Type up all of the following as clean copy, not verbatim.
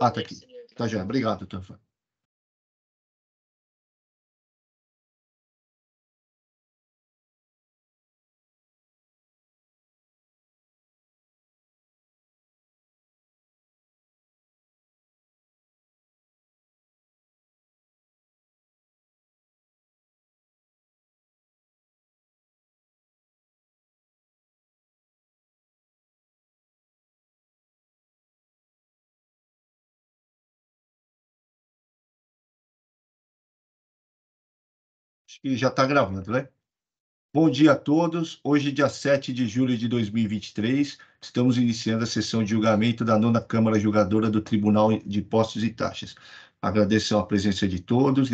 Ah, tá aqui. Tá já. Obrigado, doutor. Acho que já está gravando, né? Bom dia a todos. Hoje, dia 7 de julho de 2023, estamos iniciando a sessão de julgamento da 9ª Câmara Julgadora do Tribunal de Impostos e Taxas. Agradeço a presença de todos.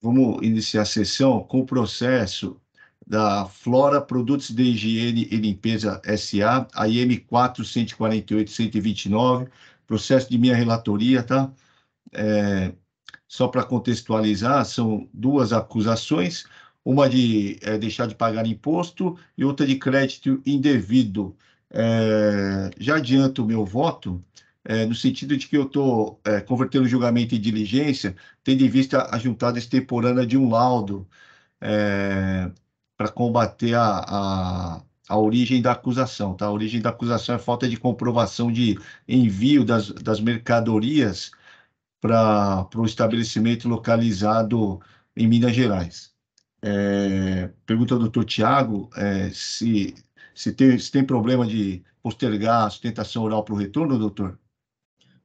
Vamos iniciar a sessão com o processo da Flora Produtos de Higiene e Limpeza S.A., AIM 4.148.129, processo de minha relatoria, tá? Só para contextualizar, são duas acusações, uma de deixar de pagar imposto e outra de crédito indevido. Já adianto o meu voto, no sentido de que eu estou convertendo o julgamento em diligência, tendo em vista a juntada extemporânea de um laudo para combater a origem da acusação. Tá? A origem da acusação é falta de comprovação de envio das mercadorias para o estabelecimento localizado em Minas Gerais. Pergunta ao doutor Tiago se tem problema de postergar a sustentação oral para o retorno, doutor?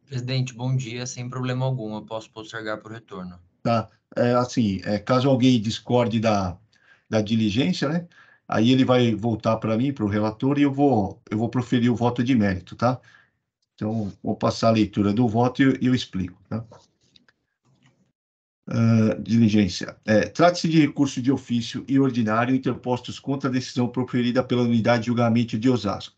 Presidente, bom dia. Sem problema algum, eu posso postergar para o retorno. Tá. Assim, caso alguém discorde da diligência, né? Aí ele vai voltar para mim, para o relator, e eu vou proferir o voto de mérito, tá? Então, vou passar a leitura do voto e eu explico, tá? Diligência. Trata-se de recurso de ofício e ordinário interpostos contra a decisão proferida pela Unidade de Julgamento de Osasco.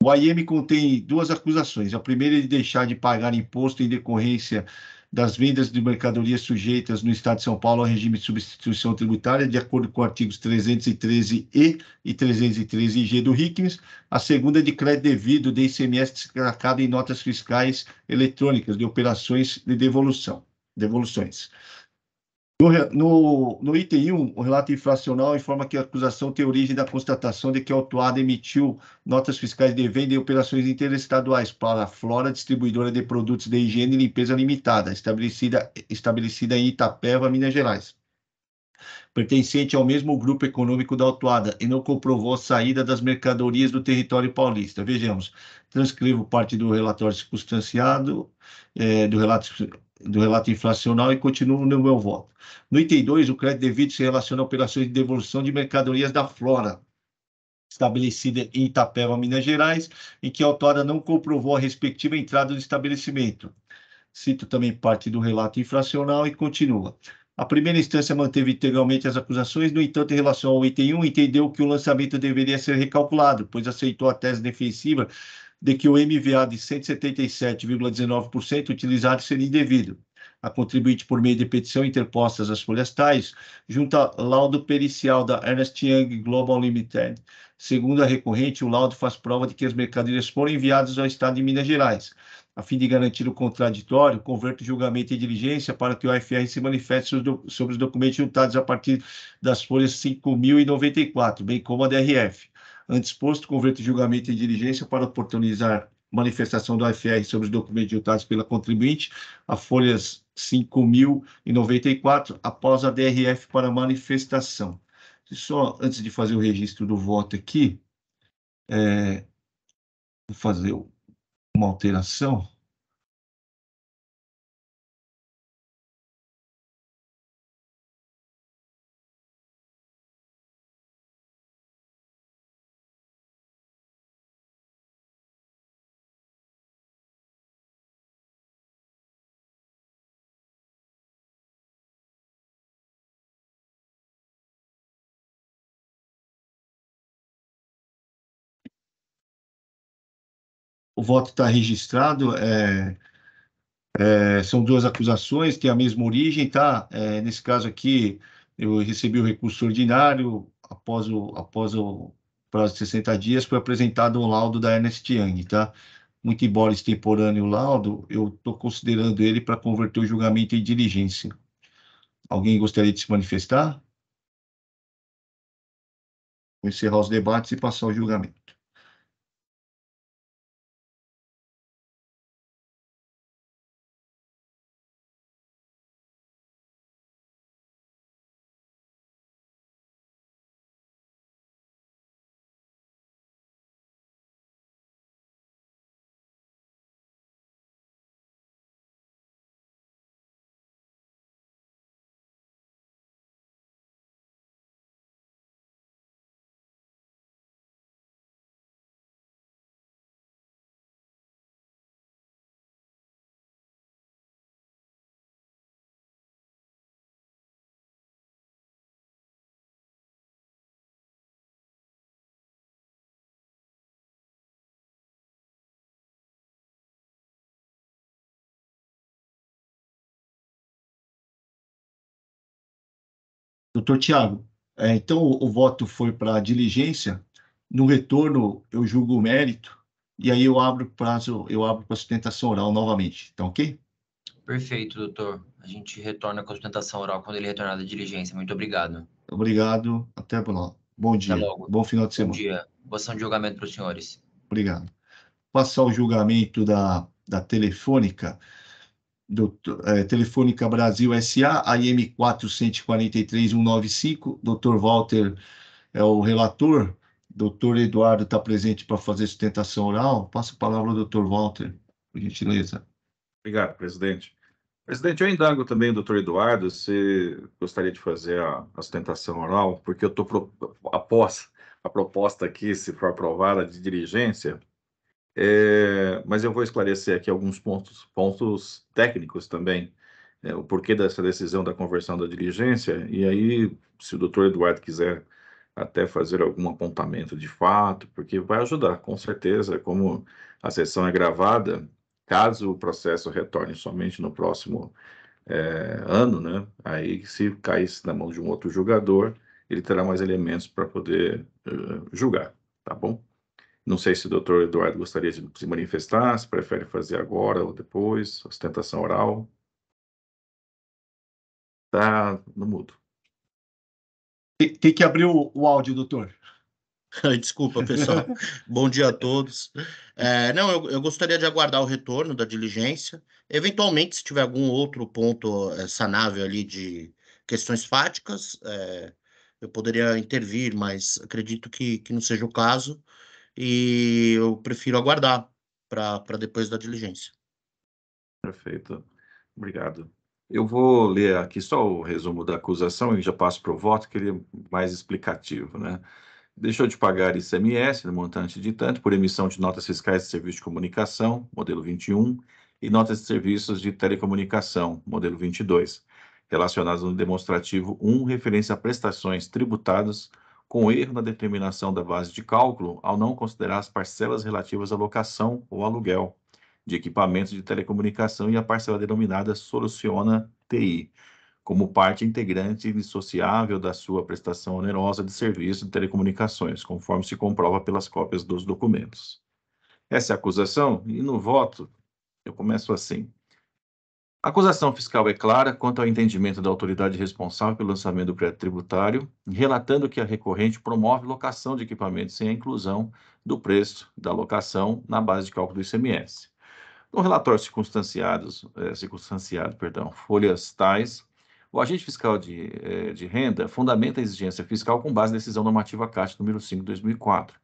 O AIM contém duas acusações. A primeira é de deixar de pagar imposto em decorrência das vendas de mercadorias sujeitas no Estado de São Paulo ao regime de substituição tributária, de acordo com artigos 313-E e 313-G do RICMES. A segunda é de crédito devido de ICMS destacado em notas fiscais eletrônicas de operações de devoluções. No item 1, o relato infracional informa que a acusação tem origem da constatação de que a autuada emitiu notas fiscais de venda em operações interestaduais para a Flora, distribuidora de produtos de higiene e limpeza limitada, estabelecida em Itapeva, Minas Gerais, pertencente ao mesmo grupo econômico da autuada, e não comprovou a saída das mercadorias do território paulista. Vejamos, transcrevo parte do relatório circunstanciado, do relato infracional e continuo no meu voto. No item 2, o crédito devido se relaciona a operações de devolução de mercadorias da Flora, estabelecida em Itapeva, Minas Gerais, em que a autora não comprovou a respectiva entrada do estabelecimento. Cito também parte do relato infracional e continua. A primeira instância manteve integralmente as acusações, no entanto, em relação ao item 1, entendeu que o lançamento deveria ser recalculado, pois aceitou a tese defensiva de que o MVA de 177,19% utilizado seria indevido. A contribuinte, por meio de petição interpostas às folhas tais, junta laudo pericial da Ernst Young Global Limited. Segundo a recorrente, o laudo faz prova de que as mercadorias foram enviadas ao Estado de Minas Gerais. A fim de garantir o contraditório, converto o julgamento em diligência para que o AFR se manifeste sobre os documentos juntados a partir das folhas 5.094, bem como a DRF. Antes posto, converto o julgamento em diligência para oportunizar manifestação do AFR sobre os documentos juntados pela contribuinte, a folhas 5.094, após a DRF para manifestação. Só antes de fazer o registro do voto aqui, vou fazer uma alteração. O voto está registrado, são duas acusações, têm a mesma origem, tá? Nesse caso aqui, eu recebi o recurso ordinário, após o prazo de 60 dias, foi apresentado um laudo da Ernst Young, tá? muito embora extemporâneo o laudo, eu estou considerando ele para converter o julgamento em diligência. Alguém gostaria de se manifestar? Vou encerrar os debates e passar o julgamento. Doutor Tiago, então o voto foi para diligência. No retorno, eu julgo o mérito e aí eu abro prazo, eu abro para sustentação oral novamente. Tá ok? Perfeito, doutor. A gente retorna com a sustentação oral quando ele retornar da diligência. Muito obrigado. Obrigado. Até logo. Bom Até dia. logo. Bom final de Bom semana. dia. Boa ação de julgamento para os senhores. Obrigado. Passar o julgamento da Telefônica, Telefônica Brasil SA, AM 443.195. Dr. Walter é o relator. Doutor Eduardo está presente para fazer sustentação oral. Passa a palavra ao doutor Walter, por gentileza. Obrigado, presidente. Presidente, eu indago também o doutor Eduardo se gostaria de fazer a sustentação oral, porque eu estou após a proposta aqui, se for aprovada, de diligência, mas eu vou esclarecer aqui alguns pontos técnicos também, o porquê dessa decisão da conversão da diligência, e aí, se o doutor Eduardo quiser até fazer algum apontamento de fato, porque vai ajudar, com certeza, como a sessão é gravada, caso o processo retorne somente no próximo ano, né? Aí, se caísse na mão de um outro julgador, ele terá mais elementos para poder julgar, tá bom? Não sei se o doutor Eduardo gostaria de se manifestar, se prefere fazer agora ou depois, a sustentação oral. Tá no mudo. Tem que abrir o áudio, doutor. Desculpa, pessoal. Bom dia a todos. Não, eu gostaria de aguardar o retorno da diligência. Eventualmente, se tiver algum outro ponto sanável ali de questões fáticas, eu poderia intervir, mas acredito que não seja o caso. E eu prefiro aguardar para depois da diligência. Perfeito. Obrigado. Eu vou ler aqui só o resumo da acusação e já passo para o voto, que ele é mais explicativo, né? Deixou de pagar ICMS no montante de tanto por emissão de notas fiscais de serviço de comunicação, modelo 21, e notas de serviços de telecomunicação, modelo 22, relacionadas no demonstrativo 1, referência a prestações tributadas com erro na determinação da base de cálculo ao não considerar as parcelas relativas à locação ou aluguel de equipamentos de telecomunicação e a parcela denominada Soluciona TI, como parte integrante e indissociável da sua prestação onerosa de serviço de telecomunicações, conforme se comprova pelas cópias dos documentos. Essa é a acusação, e no voto eu começo assim. A acusação fiscal é clara quanto ao entendimento da autoridade responsável pelo lançamento do crédito tributário, relatando que a recorrente promove locação de equipamentos sem a inclusão do preço da locação na base de cálculo do ICMS. No relatório circunstanciado, folhas tais, o agente fiscal de renda fundamenta a exigência fiscal com base na decisão normativa CAT número 5 de 2004,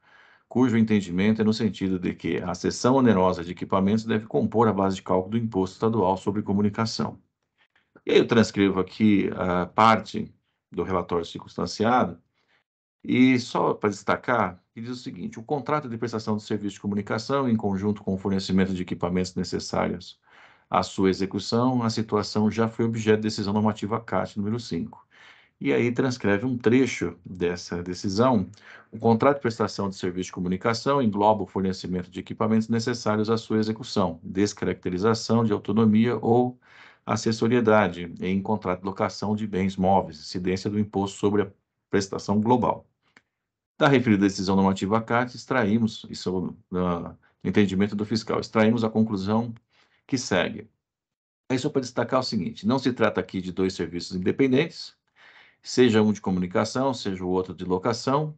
cujo entendimento é no sentido de que a cessão onerosa de equipamentos deve compor a base de cálculo do Imposto Estadual sobre Comunicação. E aí eu transcrevo aqui a parte do relatório circunstanciado, e só para destacar, ele diz o seguinte: o contrato de prestação de serviço de comunicação, em conjunto com o fornecimento de equipamentos necessários à sua execução, a situação já foi objeto de decisão normativa CAT número 5. E aí transcreve um trecho dessa decisão. O contrato de prestação de serviço de comunicação engloba o fornecimento de equipamentos necessários à sua execução, descaracterização de autonomia ou acessoriedade em contrato de locação de bens móveis, incidência do imposto sobre a prestação global. Da referida decisão normativa CAT, extraímos, isso entendimento do fiscal. Extraímos a conclusão que segue. É só para destacar o seguinte, não se trata aqui de dois serviços independentes, seja um de comunicação, seja o outro de locação.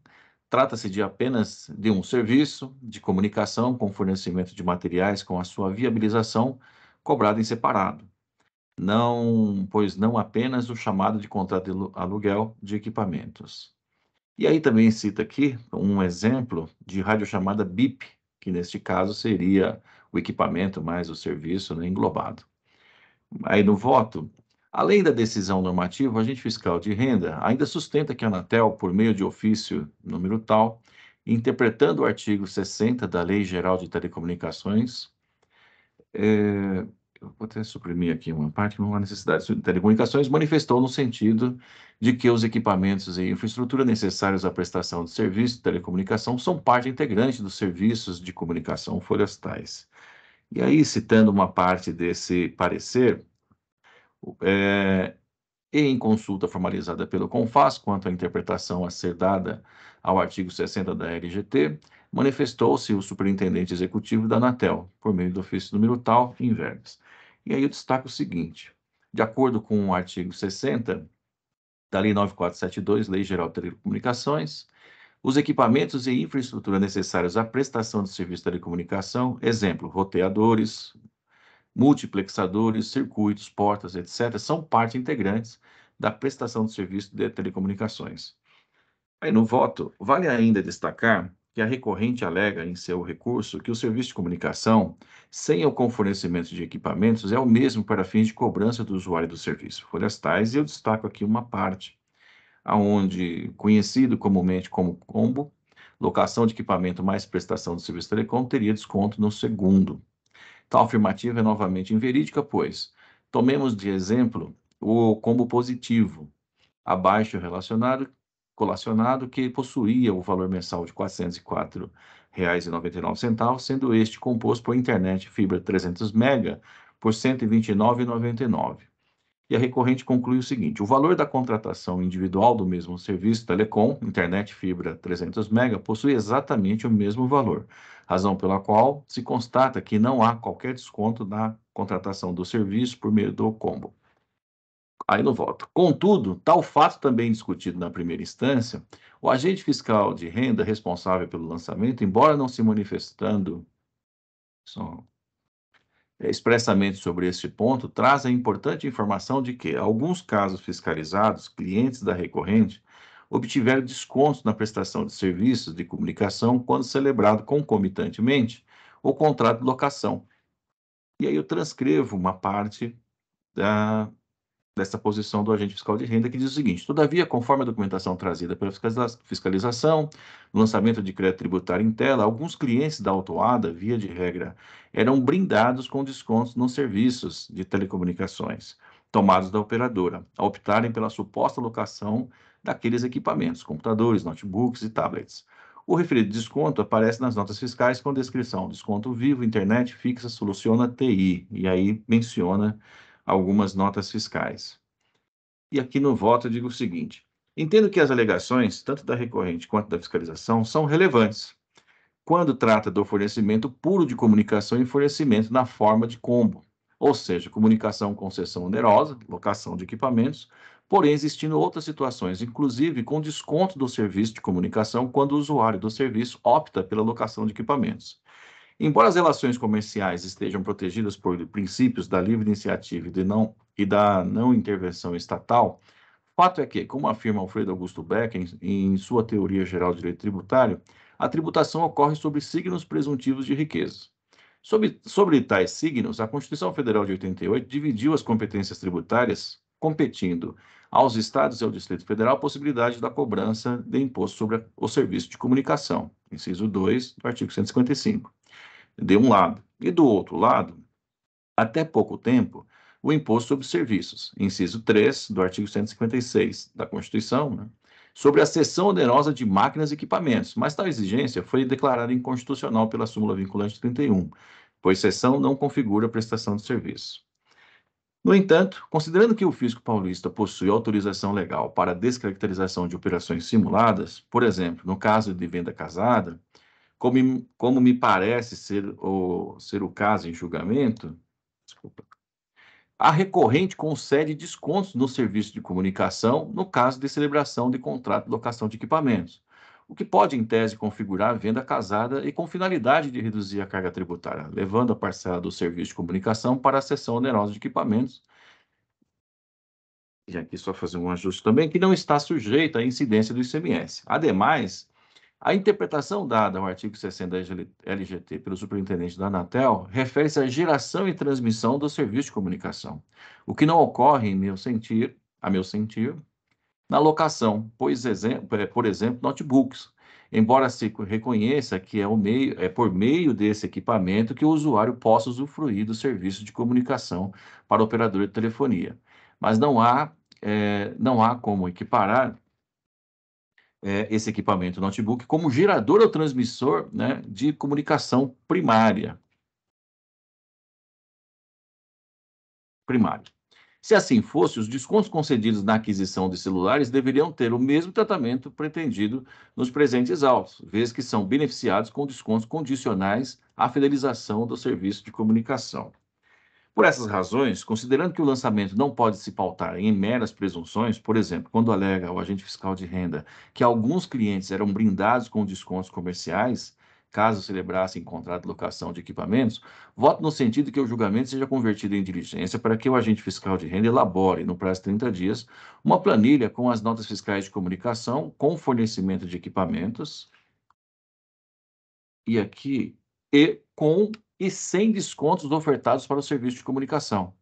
Trata-se de apenas de um serviço de comunicação com fornecimento de materiais com a sua viabilização cobrada em separado. Pois não apenas o chamado de contrato de aluguel de equipamentos. E aí também cita aqui um exemplo de radiochamada BIP, que neste caso seria o equipamento mais o serviço, né, englobado. Aí no voto, além da decisão normativa, o agente fiscal de renda ainda sustenta que a Anatel, por meio de ofício número tal, interpretando o artigo 60 da Lei Geral de Telecomunicações, eu vou até suprimir aqui uma parte, não há necessidade de telecomunicações, manifestou no sentido de que os equipamentos e infraestrutura necessários à prestação de serviço de telecomunicação são parte integrante dos serviços de comunicação florestais. E aí, citando uma parte desse parecer, e em consulta formalizada pelo CONFAS quanto à interpretação a ser dada ao artigo 60 da LGT, manifestou-se o superintendente executivo da Anatel, por meio do ofício número tal, em verbas. E aí eu destaco o seguinte, de acordo com o artigo 60 da Lei 9472, Lei Geral de Telecomunicações, os equipamentos e infraestrutura necessários à prestação de serviço de telecomunicação, exemplo, roteadores, multiplexadores, circuitos, portas, etc., são parte integrantes da prestação de serviço de telecomunicações. Aí no voto, vale ainda destacar que a recorrente alega em seu recurso que o serviço de comunicação, sem o fornecimento de equipamentos, é o mesmo para fins de cobrança do usuário do serviço florestais, e eu destaco aqui uma parte, onde, conhecido comumente como combo, locação de equipamento mais prestação de serviço telecom, teria desconto no segundo. Tal afirmativa é novamente inverídica, pois tomemos de exemplo o combo positivo, abaixo colacionado, que possuía o valor mensal de R$ 404,99, sendo este composto por internet fibra 300 MB por R$ 129,99. E a recorrente conclui o seguinte, o valor da contratação individual do mesmo serviço telecom, internet fibra 300 MB, possui exatamente o mesmo valor, razão pela qual se constata que não há qualquer desconto na contratação do serviço por meio do combo. Aí no voto. Contudo, tal fato também discutido na primeira instância, o agente fiscal de renda responsável pelo lançamento, embora não se manifestando expressamente sobre este ponto, traz a importante informação de que, alguns casos fiscalizados, clientes da recorrente, obtiveram descontos na prestação de serviços de comunicação quando celebrado concomitantemente o contrato de locação. E aí eu transcrevo uma parte dessa posição do agente fiscal de renda, que diz o seguinte, todavia, conforme a documentação trazida pela fiscalização, no lançamento de crédito tributário em tela, alguns clientes da autuada, via de regra, eram brindados com descontos nos serviços de telecomunicações tomados da operadora, a optarem pela suposta locação daqueles equipamentos, computadores, notebooks e tablets. O referido desconto aparece nas notas fiscais com descrição, desconto vivo, internet fixa, soluciona TI, e aí menciona algumas notas fiscais. E aqui no voto eu digo o seguinte, entendo que as alegações, tanto da recorrente quanto da fiscalização, são relevantes, quando trata do fornecimento puro de comunicação e fornecimento na forma de combo, ou seja, comunicação com concessão onerosa, locação de equipamentos, porém existindo outras situações, inclusive com desconto do serviço de comunicação quando o usuário do serviço opta pela locação de equipamentos. Embora as relações comerciais estejam protegidas por princípios da livre iniciativa e da não intervenção estatal, fato é que, como afirma Alfredo Augusto Becker em sua Teoria Geral de Direito Tributário, a tributação ocorre sobre signos presuntivos de riqueza. Sobre tais signos, a Constituição Federal de 88 dividiu as competências tributárias, competindo aos estados e ao Distrito Federal a possibilidade da cobrança de imposto sobre o serviço de comunicação, inciso 2 do artigo 155. De um lado. E do outro lado, até pouco tempo, o imposto sobre serviços, inciso 3 do artigo 156 da Constituição, né, sobre a cessão onerosa de máquinas e equipamentos, mas tal exigência foi declarada inconstitucional pela súmula vinculante 31, pois cessão não configura prestação de serviço. No entanto, considerando que o fisco paulista possui autorização legal para descaracterização de operações simuladas, por exemplo, no caso de venda casada, como me parece ser o caso em julgamento, desculpa, a recorrente concede descontos no serviço de comunicação no caso de celebração de contrato de locação de equipamentos, o que pode, em tese, configurar a venda casada e com finalidade de reduzir a carga tributária, levando a parcela do serviço de comunicação para a seção onerosa de equipamentos. E aqui só fazer um ajuste também, que não está sujeita à incidência do ICMS. Ademais, a interpretação dada ao artigo 60 da LGT pelo superintendente da Anatel refere-se à geração e transmissão do serviço de comunicação, o que não ocorre, a meu sentir, na locação, por exemplo, notebooks, embora se reconheça que é por meio desse equipamento que o usuário possa usufruir do serviço de comunicação para o operador de telefonia. Mas não há como equiparar esse equipamento notebook como gerador ou transmissor, né, de comunicação primária. Se assim fosse, os descontos concedidos na aquisição de celulares deveriam ter o mesmo tratamento pretendido nos presentes autos, vez que são beneficiados com descontos condicionais à fidelização do serviço de comunicação. Por essas razões, considerando que o lançamento não pode se pautar em meras presunções, por exemplo, quando alega o agente fiscal de renda que alguns clientes eram brindados com descontos comerciais, caso celebrassem contrato de locação de equipamentos, voto no sentido de que o julgamento seja convertido em diligência para que o agente fiscal de renda elabore, no prazo de 30 dias, uma planilha com as notas fiscais de comunicação, com fornecimento de equipamentos, e sem descontos ofertados para o serviço de comunicação,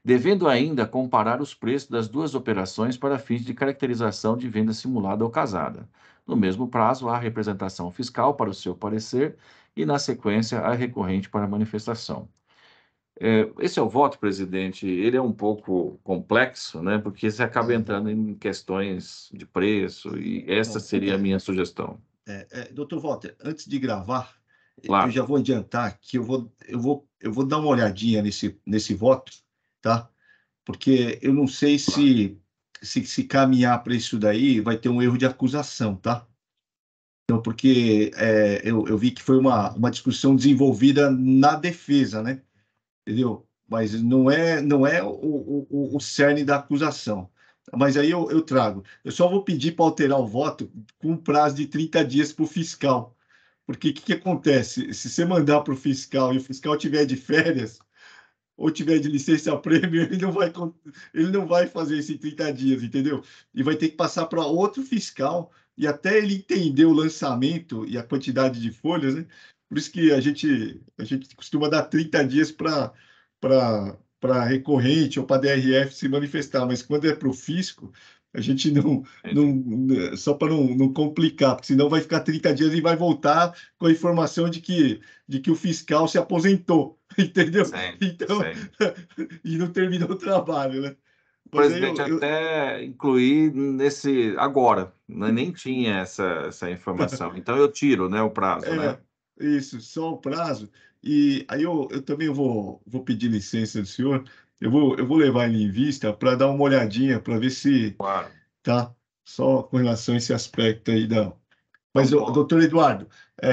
devendo ainda comparar os preços das duas operações para fins de caracterização de venda simulada ou casada. No mesmo prazo, há representação fiscal para o seu parecer e, na sequência, a recorrente para a manifestação. Esse é o voto, presidente. Ele é um pouco complexo, né? Porque você acaba entrando em questões de preço e essa seria a minha sugestão. Doutor Walter, antes de gravar, Claro. eu já vou adiantar que eu vou dar uma olhadinha nesse voto, tá? Porque eu não sei se caminhar para isso daí vai ter um erro de acusação, tá? Então, porque eu vi que foi uma discussão desenvolvida na defesa, né? Entendeu? Mas não é o cerne da acusação. Mas aí eu trago. Eu só vou pedir para alterar o voto com um prazo de 30 dias para o fiscal. Porque o que acontece? Se você mandar para o fiscal e o fiscal tiver de férias ou tiver de licença-prêmio, ele não vai fazer isso em 30 dias, entendeu? E vai ter que passar para outro fiscal e até ele entender o lançamento e a quantidade de folhas, né? Por isso que a gente costuma dar 30 dias para recorrente ou para DRF se manifestar, mas quando é para o fisco, a gente não só para não complicar, porque senão vai ficar 30 dias e vai voltar com a informação de que o fiscal se aposentou, entendeu? Sim, então, e não terminou o trabalho, né? O presidente até incluí nesse agora, né? Nem tinha essa informação. Então eu tiro, né, o prazo, né? Isso, só o prazo. E aí eu também vou pedir licença do senhor. Eu vou levar ele em vista para dar uma olhadinha, para ver se Claro. tá só com relação a esse aspecto aí da. Mas, Então, doutor Eduardo,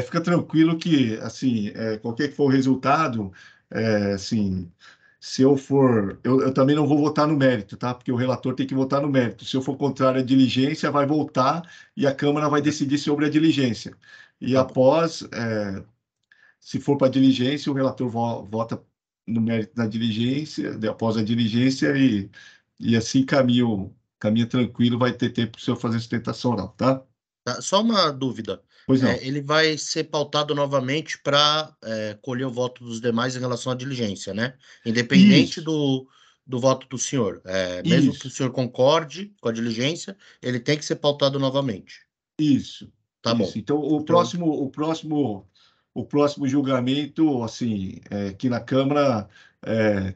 fica tranquilo que, assim, qualquer que for o resultado, assim, se eu for. Eu também não vou votar no mérito, tá? Porque o relator tem que votar no mérito. Se eu for contrário à diligência, vai voltar e a Câmara vai decidir sobre a diligência. E Tá após, se for para diligência, o relator vota no mérito da diligência, após a diligência, e assim caminha tranquilo, vai ter tempo para o senhor fazer sustentação oral, tá? Tá, só uma dúvida. Pois não. Ele vai ser pautado novamente para colher o voto dos demais em relação à diligência, né? Independente Isso. do voto do senhor. Mesmo que o Isso. senhor concorde com a diligência, ele tem que ser pautado novamente. Isso. Tá Isso. bom. Então, o próximo julgamento, assim, aqui na Câmara,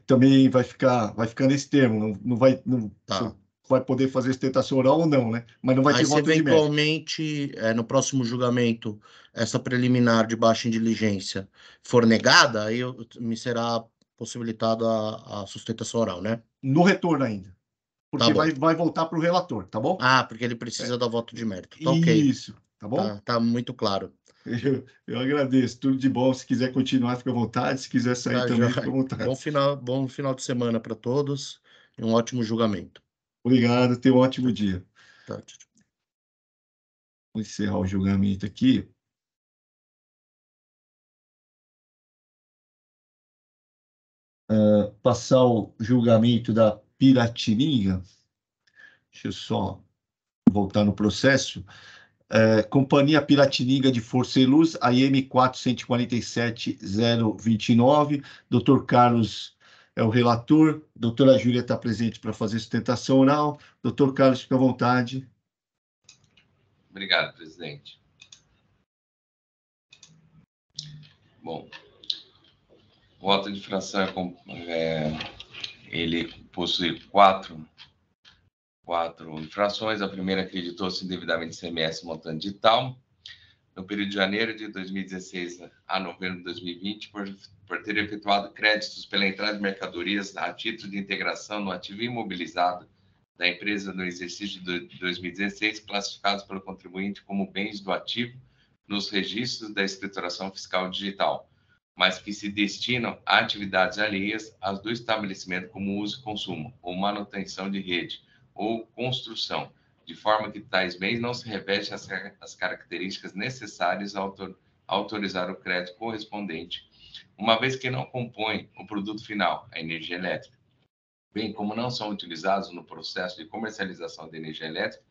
também vai ficar nesse termo, não Tá. vai poder fazer sustentação oral ou não, né? Mas não vai ter Aí, se voto de mérito. eventualmente, no próximo julgamento, essa preliminar de baixa diligência for negada, aí me será possibilitada a sustentação oral, né? No retorno ainda. Tá Porque bom. vai voltar para o relator, tá bom? Ah, porque ele precisa dar voto de mérito. Tá ok. Isso. tá bom? Tá muito claro. Eu agradeço. Tudo de bom. Se quiser continuar, fica à vontade. Se quiser sair Tá, também, joia. fica à vontade. Bom final de semana para todos e um ótimo julgamento. Obrigado. Tenha um ótimo dia. Tá, tchau, tchau. Vou encerrar o julgamento aqui. Passar o julgamento da Piratininga. Deixa eu só voltar no processo. Companhia Piratininga de Força e Luz, AIM 4147029. Dr. Carlos é o relator. Doutora Júlia está presente para fazer sustentação oral. Dr. Carlos, fica à vontade. Obrigado, presidente. Bom, o voto de infração ele possui quatro infrações. A primeira, acreditou-se indevidamente ICMS montante de tal, no período de janeiro de 2016 a novembro de 2020, por ter efetuado créditos pela entrada de mercadorias a título de integração no ativo imobilizado da empresa no exercício de 2016, classificados pelo contribuinte como bens do ativo nos registros da escrituração fiscal digital, mas que se destinam a atividades alheias às do estabelecimento, como uso e consumo, ou manutenção de rede, ou construção, de forma que tais bens não se revestem as características necessárias a autorizar o crédito correspondente, uma vez que não compõem o produto final, a energia elétrica, bem como não são utilizados no processo de comercialização de energia elétrica,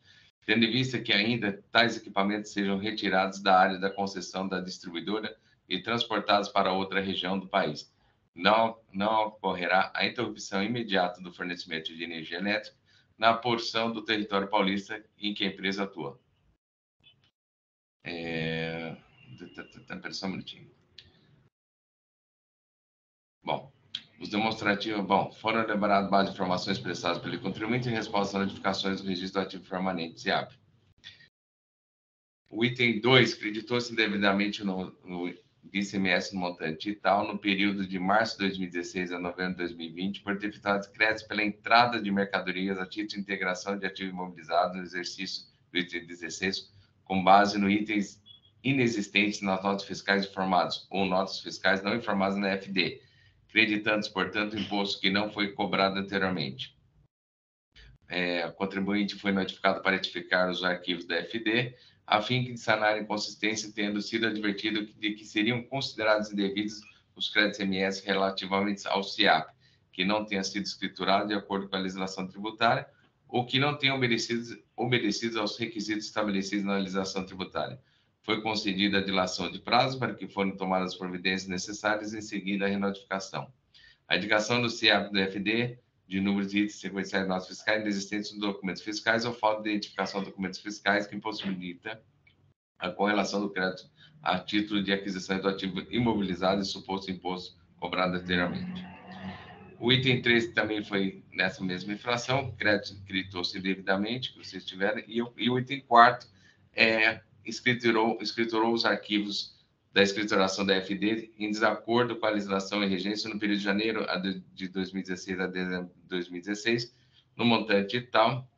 tendo em vista que ainda tais equipamentos sejam retirados da área da concessão da distribuidora e transportados para outra região do país. Não ocorrerá a interrupção imediata do fornecimento de energia elétrica na porção do território paulista em que a empresa atua. Só um minutinho. Bom, os demonstrativos, foram elaborados base de informações expressadas pelo contribuinte em resposta às notificações do registro ativo permanente, SIAP. O item 2, creditou-se indevidamente no ICMS no montante e tal, no período de março de 2016 a novembro de 2020, por ter efetuado créditos pela entrada de mercadorias a título de integração de ativo imobilizado no exercício do item 16, com base no itens inexistentes nas notas fiscais informadas ou notas fiscais não informadas na FD, creditando-se, portanto, imposto que não foi cobrado anteriormente. O contribuinte foi notificado para retificar os arquivos da FD, a fim de sanar a inconsistência, tendo sido advertido de que seriam considerados indevidos os créditos MS relativamente ao SIAP, que não tenha sido escriturado de acordo com a legislação tributária ou que não tenham obedecido aos requisitos estabelecidos na legislação tributária. Foi concedida a dilação de prazo para que forem tomadas as providências necessárias em seguida a renotificação. A indicação do SIAP do FD de números de itens sequenciais de notas fiscais inexistentes nos documentos fiscais ou falta de identificação de documentos fiscais que impossibilita a correlação do crédito a título de aquisição do ativo imobilizado e suposto imposto cobrado anteriormente. O item 3 também foi nessa mesma infração, crédito creditou-se indevidamente, que vocês tiveram, e o item 4 escriturou os arquivos da escrituração da FD em desacordo com a legislação em regência no período de janeiro de 2016 a dezembro de 2016, no montante tal,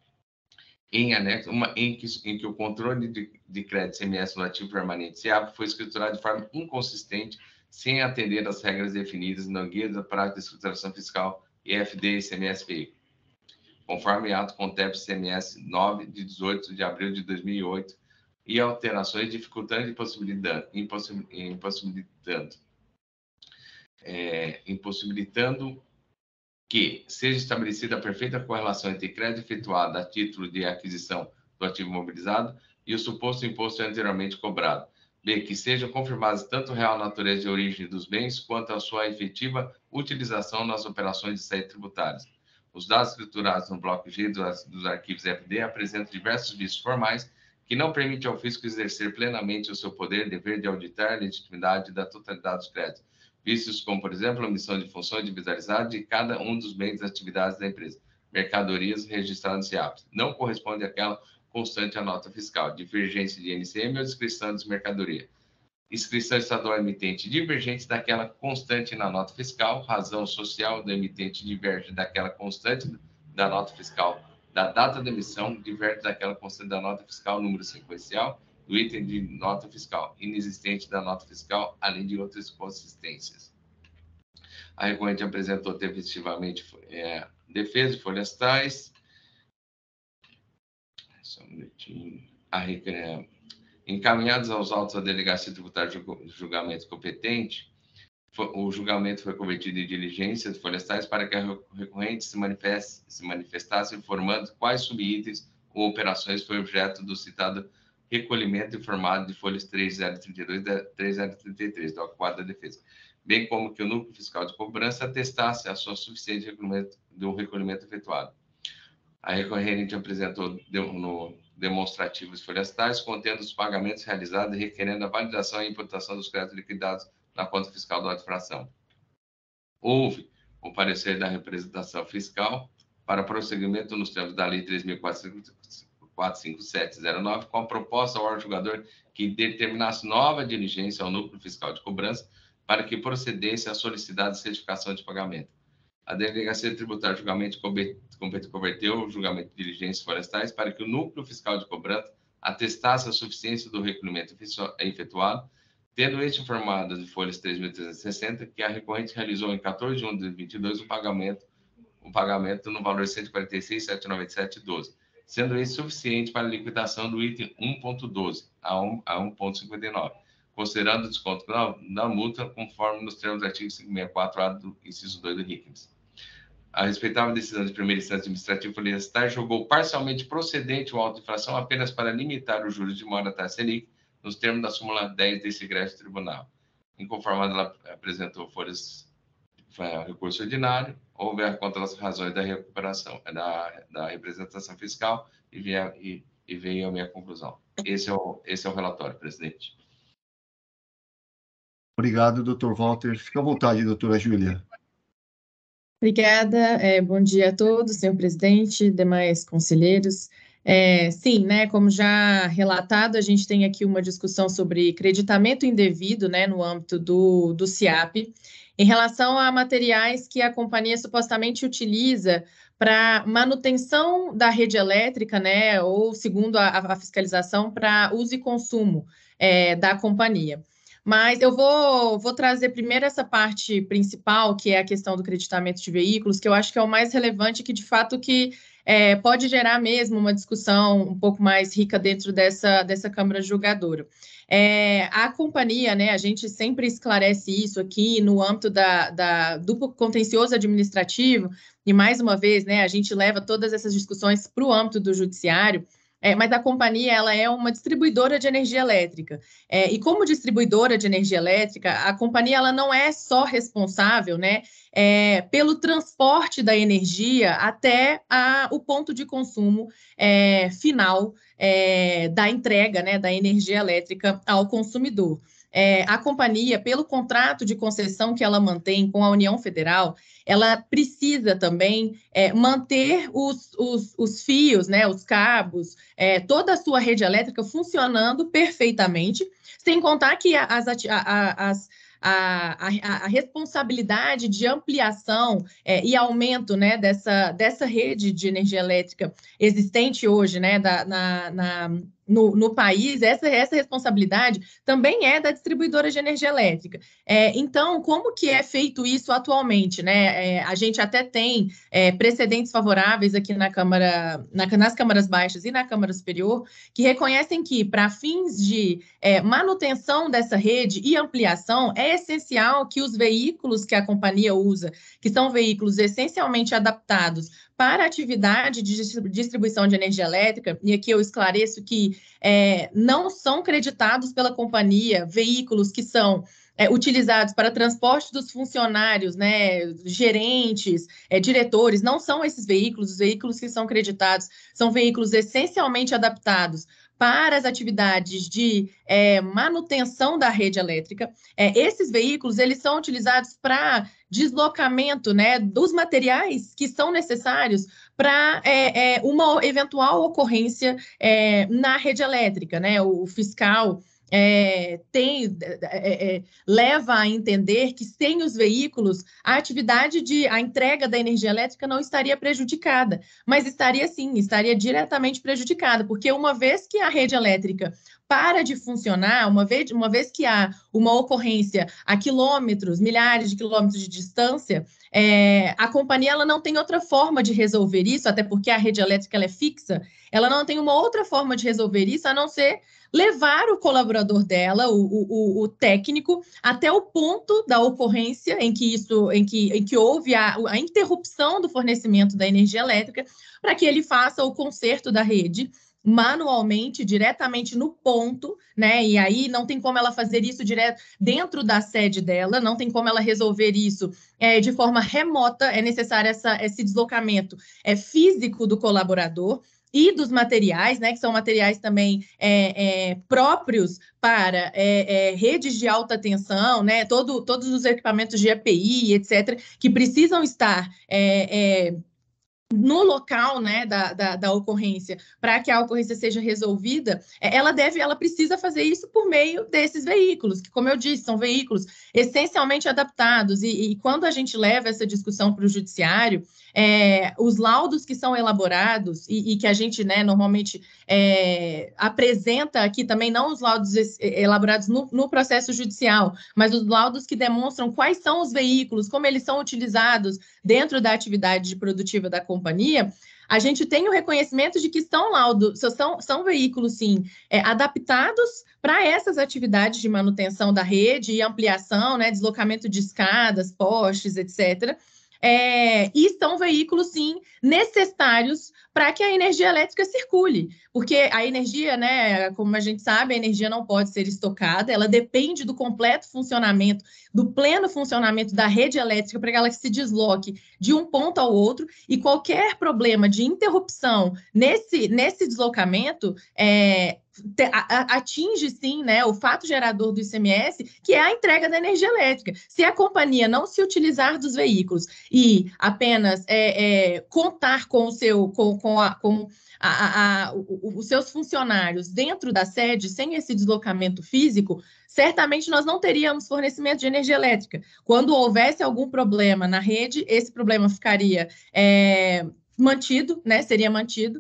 em anexo, em que o controle de crédito CMS no ativo permanente SEAP foi escriturado de forma inconsistente, sem atender às regras definidas na guia da prática de escrituração fiscal EFD e CMS-PI, conforme ato CONTEP CMS 9 de 18 de abril de 2008, e alterações dificultando e impossibilitando que seja estabelecida a perfeita correlação entre crédito efetuado a título de aquisição do ativo imobilizado e o suposto imposto anteriormente cobrado. B, que sejam confirmadas tanto a real natureza de origem dos bens quanto a sua efetiva utilização nas operações de saída tributárias. Os dados escriturados no bloco G dos arquivos FD apresentam diversos vícios formais que não permite ao fisco exercer plenamente o seu poder, dever de auditar a legitimidade da totalidade dos créditos. Vícios como, por exemplo, a omissão de funções individualizadas de cada um dos bens das atividades da empresa. Mercadorias registradas no SIAP. Não corresponde àquela constante à nota fiscal. Divergência de NCM ou descrição de mercadoria. Inscrição estadual emitente divergente daquela constante na nota fiscal. Razão social do emitente diverge daquela constante da nota fiscal da data da emissão, diverge daquela constante da nota fiscal, número sequencial, do item de nota fiscal, inexistente da nota fiscal, além de outras consistências. A recorrente apresentou tempestivamente defesa de folhas tais. Só um minutinho. Encaminhados aos autos da Delegacia Tributária de Julgamento competente, o julgamento foi convertido em diligência de folhas tais para que a recorrente se manifestasse informando quais subitens ou operações foi objeto do citado recolhimento informado de folhas 3032 e 3033 do quadro da defesa, bem como que o núcleo fiscal de cobrança atestasse a sua suficiente do recolhimento efetuado. A recorrente apresentou no demonstrativo de folhas tais contendo os pagamentos realizados e requerendo a validação e imputação dos créditos liquidados na conta fiscal da infração. Houve o parecer da representação fiscal para prosseguimento nos termos da Lei 3.45709, com a proposta ao órgão julgador que determinasse nova diligência ao núcleo fiscal de cobrança para que procedesse a solicitada certificação de pagamento. A Delegacia Tributária de Julgamento converteu o julgamento de diligências florestais para que o núcleo fiscal de cobrança atestasse a suficiência do recolhimento efetuado, tendo este informado de folhas 3.360 que a recorrente realizou em 14 de 1 de 2022 o pagamento no valor de 146.797,12, sendo esse suficiente para a liquidação do item 1.12 a 1.59, considerando o desconto da multa conforme nos termos do artigo 564-A do inciso 2 do RICMES. A respeitável decisão de primeira instância administrativa florestal julgou parcialmente procedente o auto de infração apenas para limitar os juros de mora taxa Selic nos termos da súmula 10 desse egresso tribunal. Inconformado, ela apresentou recurso ordinário, houve a contra as razões da recuperação, da representação fiscal e veio a minha conclusão. Esse é o relatório, presidente. Obrigado, doutor Walter. Fica à vontade, doutora Júlia. Obrigada. Bom dia a todos, senhor presidente, demais conselheiros. Sim, né, como já relatado, a gente tem aqui uma discussão sobre creditamento indevido, né, no âmbito do CIAP, em relação a materiais que a companhia supostamente utiliza para manutenção da rede elétrica, né, ou segundo a fiscalização, para uso e consumo da companhia. Mas eu vou trazer primeiro essa parte principal, que é a questão do creditamento de veículos, que eu acho que é o mais relevante, que de fato pode gerar mesmo uma discussão um pouco mais rica dentro dessa Câmara Julgadora. A companhia, né, a gente sempre esclarece isso aqui no âmbito do contencioso administrativo, e mais uma vez, né, a gente leva todas essas discussões para o âmbito do judiciário, mas a companhia ela é uma distribuidora de energia elétrica. E como distribuidora de energia elétrica, a companhia ela não é só responsável, né, pelo transporte da energia até o ponto de consumo final da entrega, né, da energia elétrica ao consumidor. A companhia, pelo contrato de concessão que ela mantém com a União Federal, ela precisa também manter os fios, né, os cabos, toda a sua rede elétrica funcionando perfeitamente, sem contar que a responsabilidade de ampliação e aumento, né, dessa rede de energia elétrica existente hoje, né, no país, essa responsabilidade também é da distribuidora de energia elétrica. Então, como que é feito isso atualmente, né? A gente até tem precedentes favoráveis aqui nas câmaras baixas e na Câmara Superior, que reconhecem que, para fins de manutenção dessa rede e ampliação, é essencial que os veículos que a companhia usa, que são veículos essencialmente adaptados para a atividade de distribuição de energia elétrica, e aqui eu esclareço que não são creditados pela companhia veículos que são utilizados para transporte dos funcionários, né, gerentes, diretores, não são esses veículos. Os veículos que são creditados são veículos essencialmente adaptados para as atividades de manutenção da rede elétrica. Esses veículos, eles são utilizados para deslocamento, né, dos materiais que são necessários para uma eventual ocorrência na rede elétrica, né? O fiscal leva a entender que sem os veículos a entrega da energia elétrica não estaria prejudicada, mas estaria diretamente prejudicada, porque uma vez que a rede elétrica para de funcionar, uma vez que há uma ocorrência a quilômetros, milhares de quilômetros de distância, a companhia ela não tem outra forma de resolver isso, até porque a rede elétrica ela é fixa, ela não tem uma outra forma de resolver isso, a não ser levar o colaborador dela, o técnico, até o ponto da ocorrência em que houve a interrupção do fornecimento da energia elétrica, para que ele faça o conserto da rede manualmente, diretamente no ponto, né? E aí não tem como ela fazer isso direto dentro da sede dela, não tem como ela resolver isso de forma remota, é necessário esse deslocamento físico do colaborador e dos materiais, né, que são materiais também próprios para redes de alta tensão, né, todos os equipamentos de EPI, etc., que precisam estar no local, né, da ocorrência, para que a ocorrência seja resolvida, ela precisa fazer isso por meio desses veículos, que, como eu disse, são veículos essencialmente adaptados, e quando a gente leva essa discussão para o judiciário, os laudos que são elaborados, e que a gente, né, normalmente apresenta aqui também, não os laudos elaborados no processo judicial, mas os laudos que demonstram quais são os veículos, como eles são utilizados dentro da atividade produtiva da companhia, a gente tem o reconhecimento de que são veículos, sim, adaptados para essas atividades de manutenção da rede e ampliação, né, deslocamento de escadas, postes, etc., e são veículos, sim, necessários para que a energia elétrica circule, porque a energia, né, como a gente sabe, a energia não pode ser estocada, ela depende do completo funcionamento, do pleno funcionamento da rede elétrica para que ela se desloque de um ponto ao outro, e qualquer problema de interrupção nesse deslocamento atinge, sim, né, o fato gerador do ICMS, que é a entrega da energia elétrica. Se a companhia não se utilizar dos veículos e apenas contar com os seus funcionários dentro da sede, sem esse deslocamento físico, certamente nós não teríamos fornecimento de energia elétrica. Quando houvesse algum problema na rede, esse problema ficaria mantido, né? Seria mantido,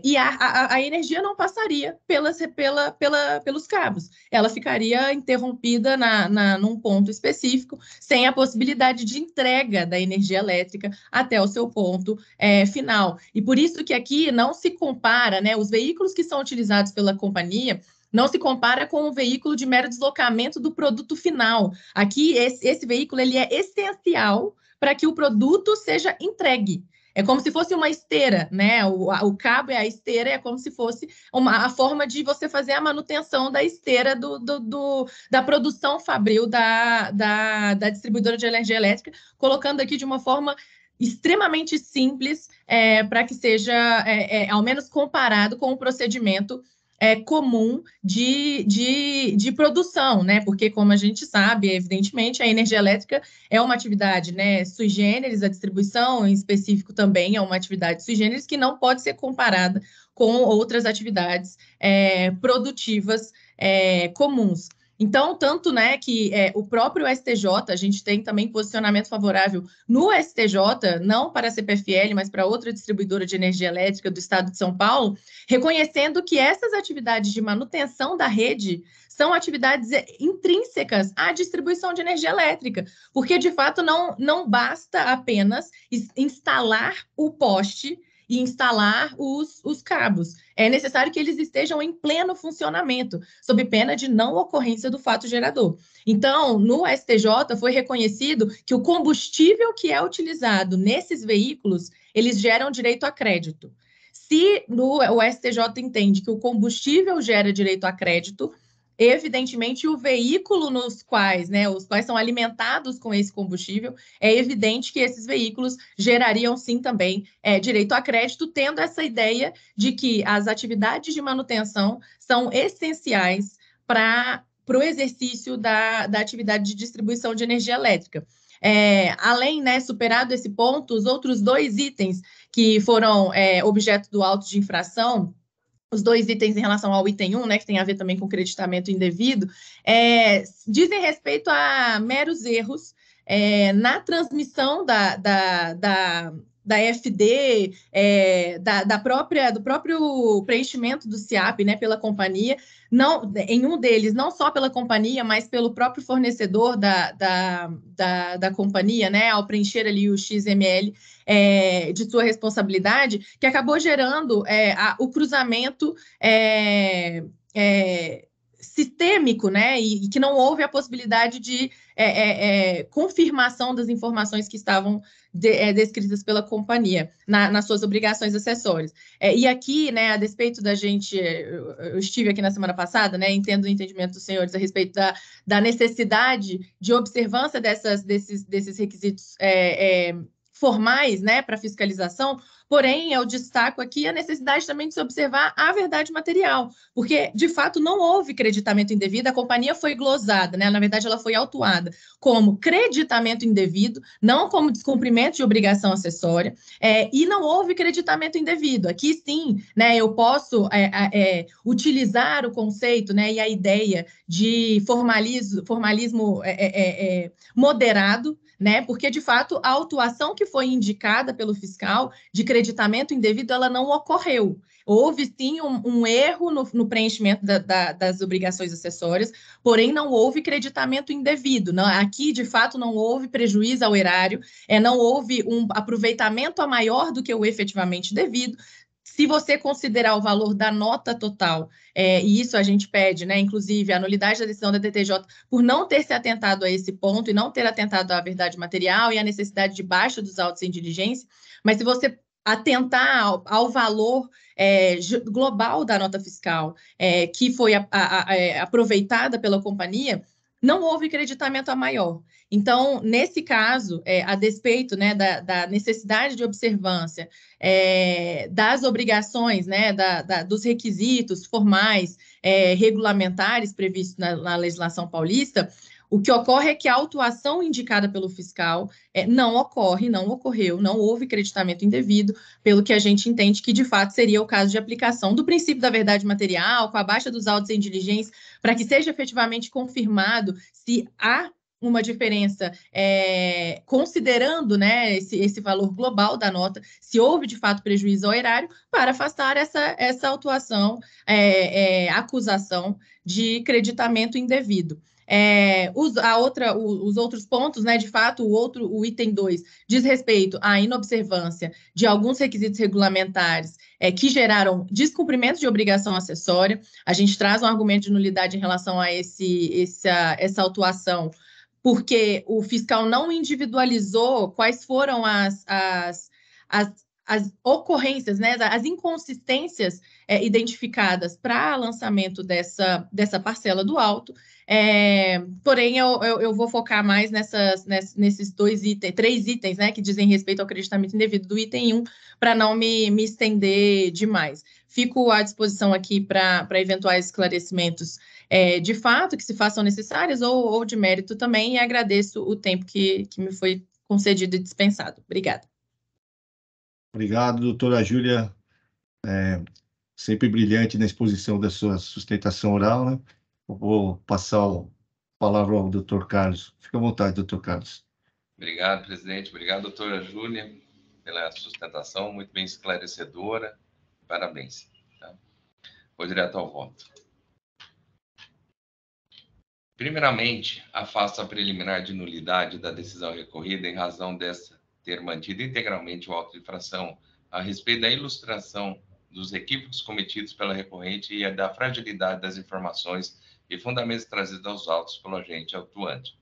e a energia não passaria pelos cabos. Ela ficaria interrompida num ponto específico, sem a possibilidade de entrega da energia elétrica até o seu ponto final. E por isso que aqui não se compara, né? Os veículos que são utilizados pela companhia não se compara com o veículo de mero deslocamento do produto final. Aqui, esse veículo ele é essencial para que o produto seja entregue. É como se fosse uma esteira, né? O cabo é a esteira, é como se fosse a forma de você fazer a manutenção da esteira da produção fabril da distribuidora de energia elétrica, colocando aqui de uma forma extremamente simples, para que seja, ao menos, comparado com o procedimento comum de produção, né? Porque, como a gente sabe, evidentemente, a energia elétrica é uma atividade, né, sui generis, a distribuição em específico também é uma atividade sui generis que não pode ser comparada com outras atividades produtivas comuns. Então, tanto, né, que o próprio STJ, a gente tem também posicionamento favorável no STJ, não para a CPFL, mas para outra distribuidora de energia elétrica do estado de São Paulo, reconhecendo que essas atividades de manutenção da rede são atividades intrínsecas à distribuição de energia elétrica, porque, de fato, não basta apenas instalar o poste e instalar os cabos. É necessário que eles estejam em pleno funcionamento, sob pena de não ocorrência do fato gerador. Então, no STJ foi reconhecido que o combustível que é utilizado nesses veículos, eles geram direito a crédito. Se o STJ entende que o combustível gera direito a crédito, evidentemente, o veículo os quais são alimentados com esse combustível, é evidente que esses veículos gerariam, sim, também direito a crédito, tendo essa ideia de que as atividades de manutenção são essenciais para o exercício da atividade de distribuição de energia elétrica. Além, né, superado esse ponto, os outros dois itens que foram objeto do auto de infração, os dois itens em relação ao item 1, né, que tem a ver também com creditamento indevido, dizem respeito a meros erros na transmissão FD, do próprio preenchimento do SIAP, né, pela companhia, não, em um deles, não só pela companhia, mas pelo próprio fornecedor da companhia, né, ao preencher ali o XML de sua responsabilidade, que acabou gerando o cruzamento sistêmico, né, e que não houve a possibilidade de confirmação das informações que estavam descritas pela companhia nas suas obrigações acessórias. E aqui, né, a despeito da gente, eu estive aqui na semana passada, né, entendo o entendimento dos senhores a respeito da necessidade de observância desses requisitos formais, né, para fiscalização, porém, eu destaco aqui a necessidade também de se observar a verdade material, porque, de fato, não houve creditamento indevido, a companhia foi glosada, né, na verdade, ela foi autuada como creditamento indevido, não como descumprimento de obrigação acessória, e não houve creditamento indevido. Aqui, sim, né, eu posso utilizar o conceito, né, e a ideia de formalismo moderado, né? Porque, de fato, a autuação que foi indicada pelo fiscal de creditamento indevido, ela não ocorreu. Houve, sim, um erro no preenchimento das obrigações acessórias, porém, não houve creditamento indevido. Não, aqui, de fato, não houve prejuízo ao erário, não houve um aproveitamento a maior do que o efetivamente devido. Se você considerar o valor da nota total, e isso a gente pede, né, inclusive a nulidade da decisão da DTJ por não ter se atentado a esse ponto e não ter atentado à verdade material e à necessidade de baixa dos autos em diligência, mas se você atentar ao valor global da nota fiscal que foi aproveitada pela companhia, não houve creditamento a maior. Então, nesse caso, a despeito, né, da necessidade de observância das obrigações, né, dos requisitos formais, regulamentares previstos na legislação paulista, o que ocorre é que a autuação indicada pelo fiscal não ocorreu, não houve creditamento indevido, pelo que a gente entende que, de fato, seria o caso de aplicação do princípio da verdade material, com a baixa dos autos em diligência, para que seja efetivamente confirmado se há uma diferença, considerando, né, esse valor global da nota, se houve, de fato, prejuízo ao erário, para afastar essa autuação, acusação de creditamento indevido. Os outros pontos, né, de fato, o item 2 diz respeito à inobservância de alguns requisitos regulamentares que geraram descumprimento de obrigação acessória. A gente traz um argumento de nulidade em relação a essa autuação, porque o fiscal não individualizou quais foram as ocorrências, né, as inconsistências identificadas para lançamento dessa parcela do auto. Porém, eu vou focar mais nesses três itens, né, que dizem respeito ao creditamento indevido do item 1, para não me estender demais. Fico à disposição aqui para eventuais esclarecimentos de fato que se façam necessários ou de mérito também, e agradeço o tempo que me foi concedido e dispensado. Obrigada. Obrigado, doutora Júlia, sempre brilhante na exposição da sua sustentação oral, né? Eu vou passar a palavra ao doutor Carlos. Fique à vontade, doutor Carlos. Obrigado, presidente. Obrigado, doutora Júlia, pela sustentação, muito bem esclarecedora. Parabéns. Tá? Vou direto ao voto. Primeiramente, afasto a preliminar de nulidade da decisão recorrida em razão desta ter mantido integralmente o auto de infração a respeito da ilustração dos equívocos cometidos pela recorrente e da fragilidade das informações e fundamentos trazidos aos autos pelo agente autuante,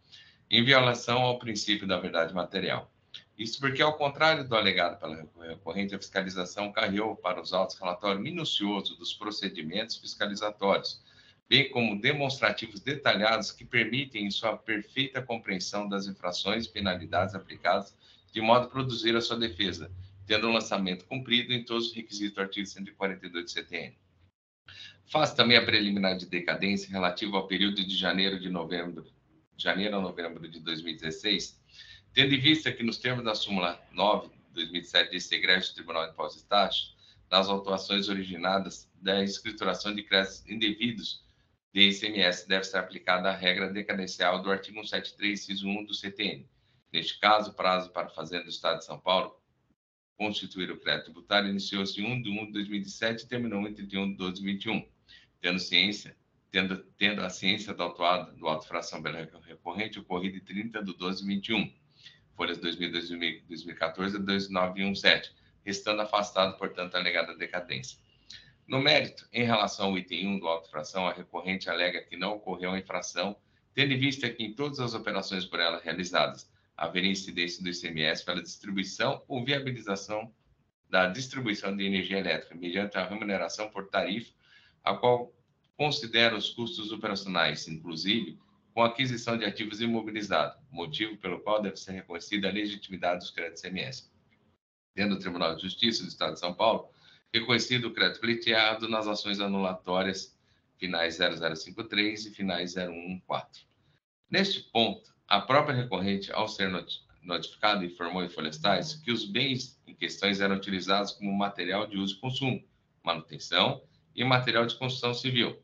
em violação ao princípio da verdade material. Isso porque, ao contrário do alegado pela recorrente, a fiscalização carregou para os autos relatório minucioso dos procedimentos fiscalizatórios, bem como demonstrativos detalhados que permitem sua perfeita compreensão das infrações e penalidades aplicadas, de modo a produzir a sua defesa, tendo um lançamento cumprido em todos os requisitos do artigo 142 do CTN. Faz também a preliminar de decadência relativa ao período de janeiro a novembro de 2016, tendo em vista que, nos termos da súmula 9 de 2007 desse egrégio do Tribunal de Impostos e Taxas, nas autuações originadas da escrituração de créditos indevidos de ICMS deve ser aplicada a regra decadencial do artigo 173, inciso 1 do CTN. Neste caso, o prazo para a Fazenda do Estado de São Paulo constituir o crédito tributário iniciou-se em 1 de 1 de 2017 e terminou em 31 de 12 de 2021, tendo a ciência da autuada do auto fração pela recorrente ocorrido em 30 de 12 de 2021, folhas 2014 a 2917, restando afastado, portanto, a alegada decadência. No mérito, em relação ao item 1 do auto fração, a recorrente alega que não ocorreu a infração, tendo em vista que em todas as operações por ela realizadas haveria incidência do ICMS pela distribuição ou viabilização da distribuição de energia elétrica, mediante a remuneração por tarifa, a qual considera os custos operacionais, inclusive com a aquisição de ativos imobilizados, motivo pelo qual deve ser reconhecida a legitimidade dos créditos ICMS. Tendo o Tribunal de Justiça do Estado de São Paulo reconhecido o crédito pleiteado nas ações anulatórias finais 0053 e finais 0114. Neste ponto, a própria recorrente, ao ser notificada, informou em folhas tais que os bens em questões eram utilizados como material de uso e consumo, manutenção e material de construção civil.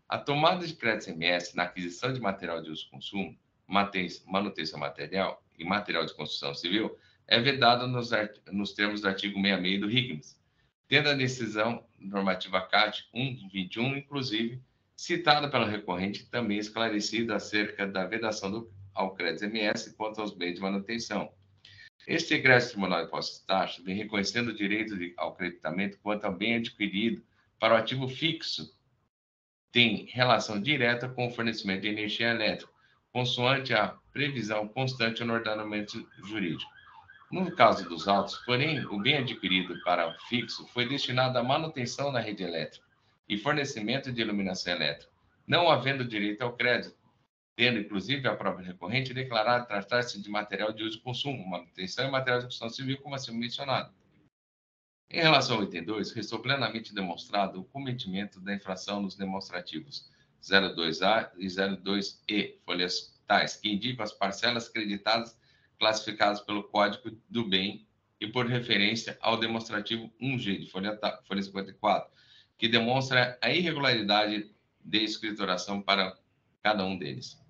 A tomada de crédito ICMS na aquisição de material de uso e consumo, manutenção material e material de construção civil é vedada nos termos do artigo 66 do RIGMS, tendo a decisão normativa CAT 121, inclusive, citada pela recorrente, também esclarecida acerca da vedação ao crédito ICMS quanto aos bens de manutenção. Este egresso Tribunal de Impostos e Taxas vem reconhecendo o direito ao creditamento quanto ao bem adquirido para o ativo fixo, tem relação direta com o fornecimento de energia elétrica, consoante a previsão constante no ordenamento jurídico. No caso dos autos, porém, o bem adquirido para fixo foi destinado à manutenção da rede elétrica e fornecimento de iluminação elétrica, não havendo direito ao crédito, tendo, inclusive, a própria recorrente declarado tratar-se de material de uso e consumo, manutenção e material de construção civil, como acima mencionado. Em relação ao item 2, restou plenamente demonstrado o cometimento da infração nos demonstrativos 02A e 02E, folhas tais, que indicam as parcelas creditadas classificadas pelo Código do Bem e por referência ao demonstrativo 1G de folha 54, que demonstra a irregularidade de escrituração para cada um deles.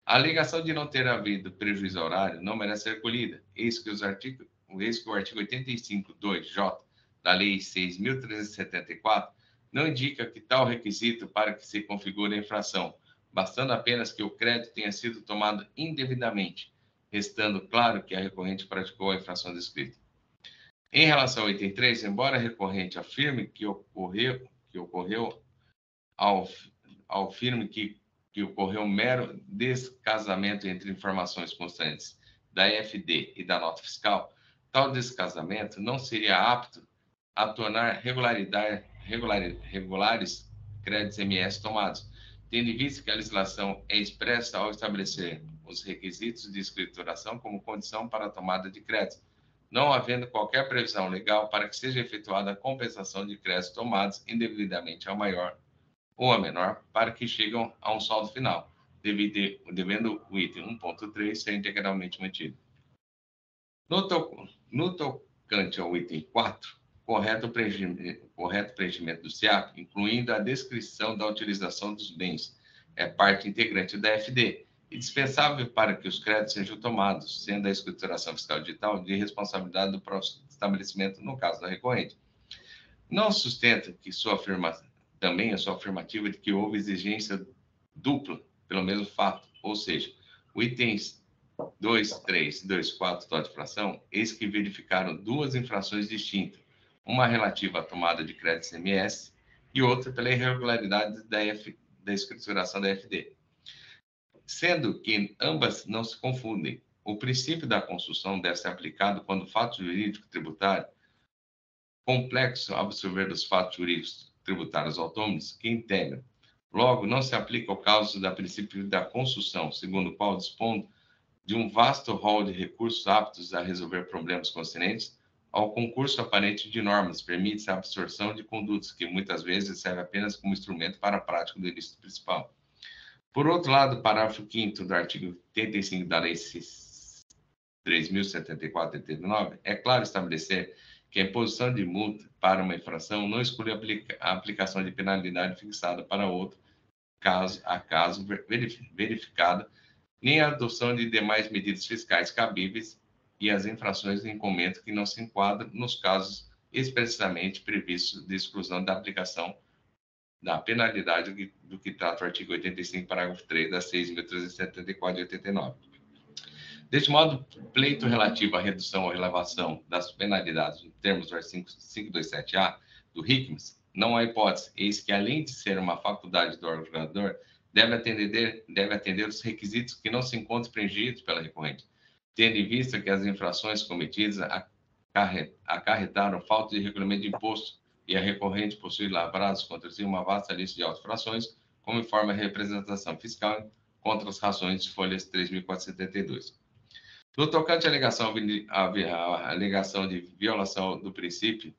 A alegação de não ter havido prejuízo horário não merece ser colhida, eis que o artigo 85.2J da Lei 6.374 não indica que tal requisito para que se configure a infração, bastando apenas que o crédito tenha sido tomado indevidamente, restando claro que a recorrente praticou a infração descrita. Em relação ao item 3, embora a recorrente afirme que ocorreu mero descasamento entre informações constantes da EFD e da nota fiscal, tal descasamento não seria apto a tornar regulares créditos ICMS tomados, tendo em vista que a legislação é expressa ao estabelecer os requisitos de escrituração como condição para a tomada de crédito, não havendo qualquer previsão legal para que seja efetuada a compensação de créditos tomados indevidamente ao maior ou a menor para que cheguem a um saldo final, devendo o item 1.3 ser integralmente mantido. No tocante ao item 4, correto preenchimento do SIAP, incluindo a descrição da utilização dos bens, é parte integrante da FD e dispensável para que os créditos sejam tomados, sendo a escrituração fiscal digital de responsabilidade do próprio estabelecimento, no caso da recorrente. Não sustenta que também a sua afirmativa de que houve exigência dupla pelo mesmo fato, ou seja, os itens 2, 3 e 2, 4 da infração, eis que verificaram duas infrações distintas, uma relativa à tomada de crédito ICMS e outra pela irregularidade da escrituração da FD. Sendo que ambas não se confundem, o princípio da construção deve ser aplicado quando o fato jurídico tributário complexo absorver dos fatos jurídicos tributários autônomos que integram. Logo, não se aplica ao caso do princípio da construção, segundo o qual dispõe de um vasto rol de recursos aptos a resolver problemas concernentes ao concurso aparente de normas, permite a absorção de condutas, que muitas vezes serve apenas como instrumento para a prática do ilícito principal. Por outro lado, o parágrafo 5º do artigo 85 da Lei 3.074/89 é claro estabelecer que a imposição de multa para uma infração não exclui a aplicação de penalidade fixada para outro, caso verificada, nem a adoção de demais medidas fiscais cabíveis e as infrações de incumento que não se enquadram nos casos expressamente previstos de exclusão da aplicação da penalidade do que trata o artigo 85, parágrafo 3 da 6.374 de 89. Deste modo, pleito relativo à redução ou elevação das penalidades nos termos do artigo 527A do RICMS, não há hipótese, eis que, além de ser uma faculdade do órgão julgador, deve atender os requisitos que não se encontram infringidos pela recorrente, tendo em vista que as infrações cometidas acarretaram falta de recolhimento de imposto e a recorrente possui lavrados contra si uma vasta lista de auto-infrações, como informa a representação fiscal contra as rações de folhas 3.472. No tocante à alegação de violação do princípio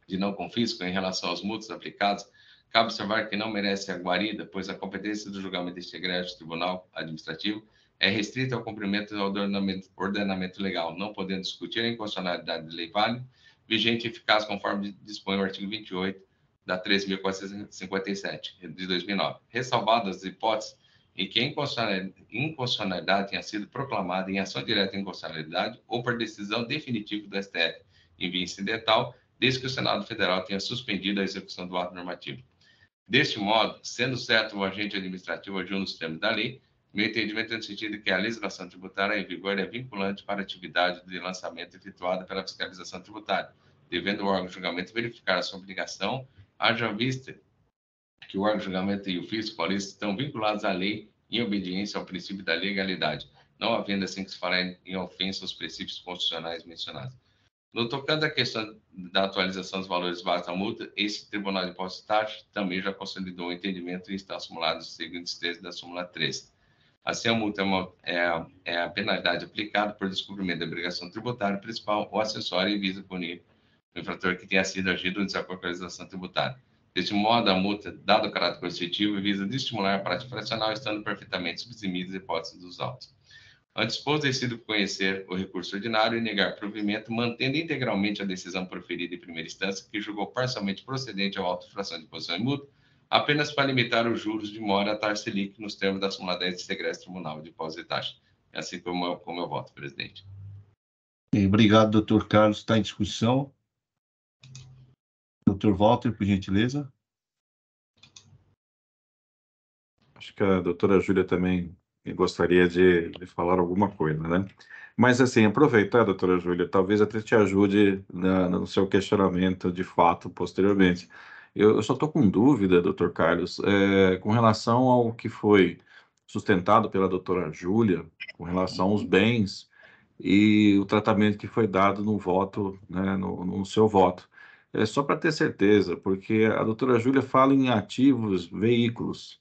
de não confisco em relação aos multas aplicados, cabe observar que não merece ser guarida, pois a competência do julgamento deste egrégio tribunal administrativo é restrita ao cumprimento do ordenamento legal, não podendo discutir a inconstitucionalidade de lei válida, vigente e eficaz conforme dispõe o artigo 28 da 3.457 de 2009, ressalvadas as hipóteses em que a inconstitucionalidade tenha sido proclamada em ação direta de inconstitucionalidade ou por decisão definitiva do STF em via incidental, desde que o Senado Federal tenha suspendido a execução do ato normativo. Deste modo, sendo certo o agente administrativo agiu nos termos da lei, meu entendimento é no sentido de que a legislação tributária em vigor é vinculante para a atividade de lançamento efetuada pela fiscalização tributária, devendo o órgão de julgamento verificar a sua obrigação, haja vista que o órgão de julgamento e o fisco paulista estão vinculados à lei em obediência ao princípio da legalidade, não havendo assim que se falar em ofensa aos princípios constitucionais mencionados. No tocante à questão da atualização dos valores básicos da multa, esse Tribunal de Impostos e Taxas também já consolidou o entendimento e está simulado nos seguintes textos da súmula 13. Assim, a multa é a penalidade aplicada por descumprimento da obrigação tributária principal ou acessória e visa punir o infrator que tenha sido agido em desacordo com a legislação tributária. Deste modo, a multa, dado o caráter coercitivo, visa de estimular a prática fracional, estando perfeitamente subsumidas as hipóteses dos autos. Antes, pois, decido conhecer o recurso ordinário e negar provimento, mantendo integralmente a decisão proferida em primeira instância, que julgou parcialmente procedente ao auto de infração de imposição e multa, apenas para limitar os juros de mora a taxa Selic nos termos da súmula 10 do Segredo Tribunal de Impostos e Taxas. É assim como eu voto, presidente. Obrigado, doutor Carlos. Está em discussão. Doutor Walter, por gentileza. Acho que a doutora Júlia também gostaria de falar alguma coisa, né? Mas, assim, aproveitar, doutora Júlia, talvez até te ajude no seu questionamento de fato posteriormente. Eu só estou com dúvida, doutor Carlos, com relação ao que foi sustentado pela doutora Júlia, com relação aos bens e o tratamento que foi dado no voto, né, no seu voto. Só para ter certeza, porque a doutora Júlia fala em ativos, veículos,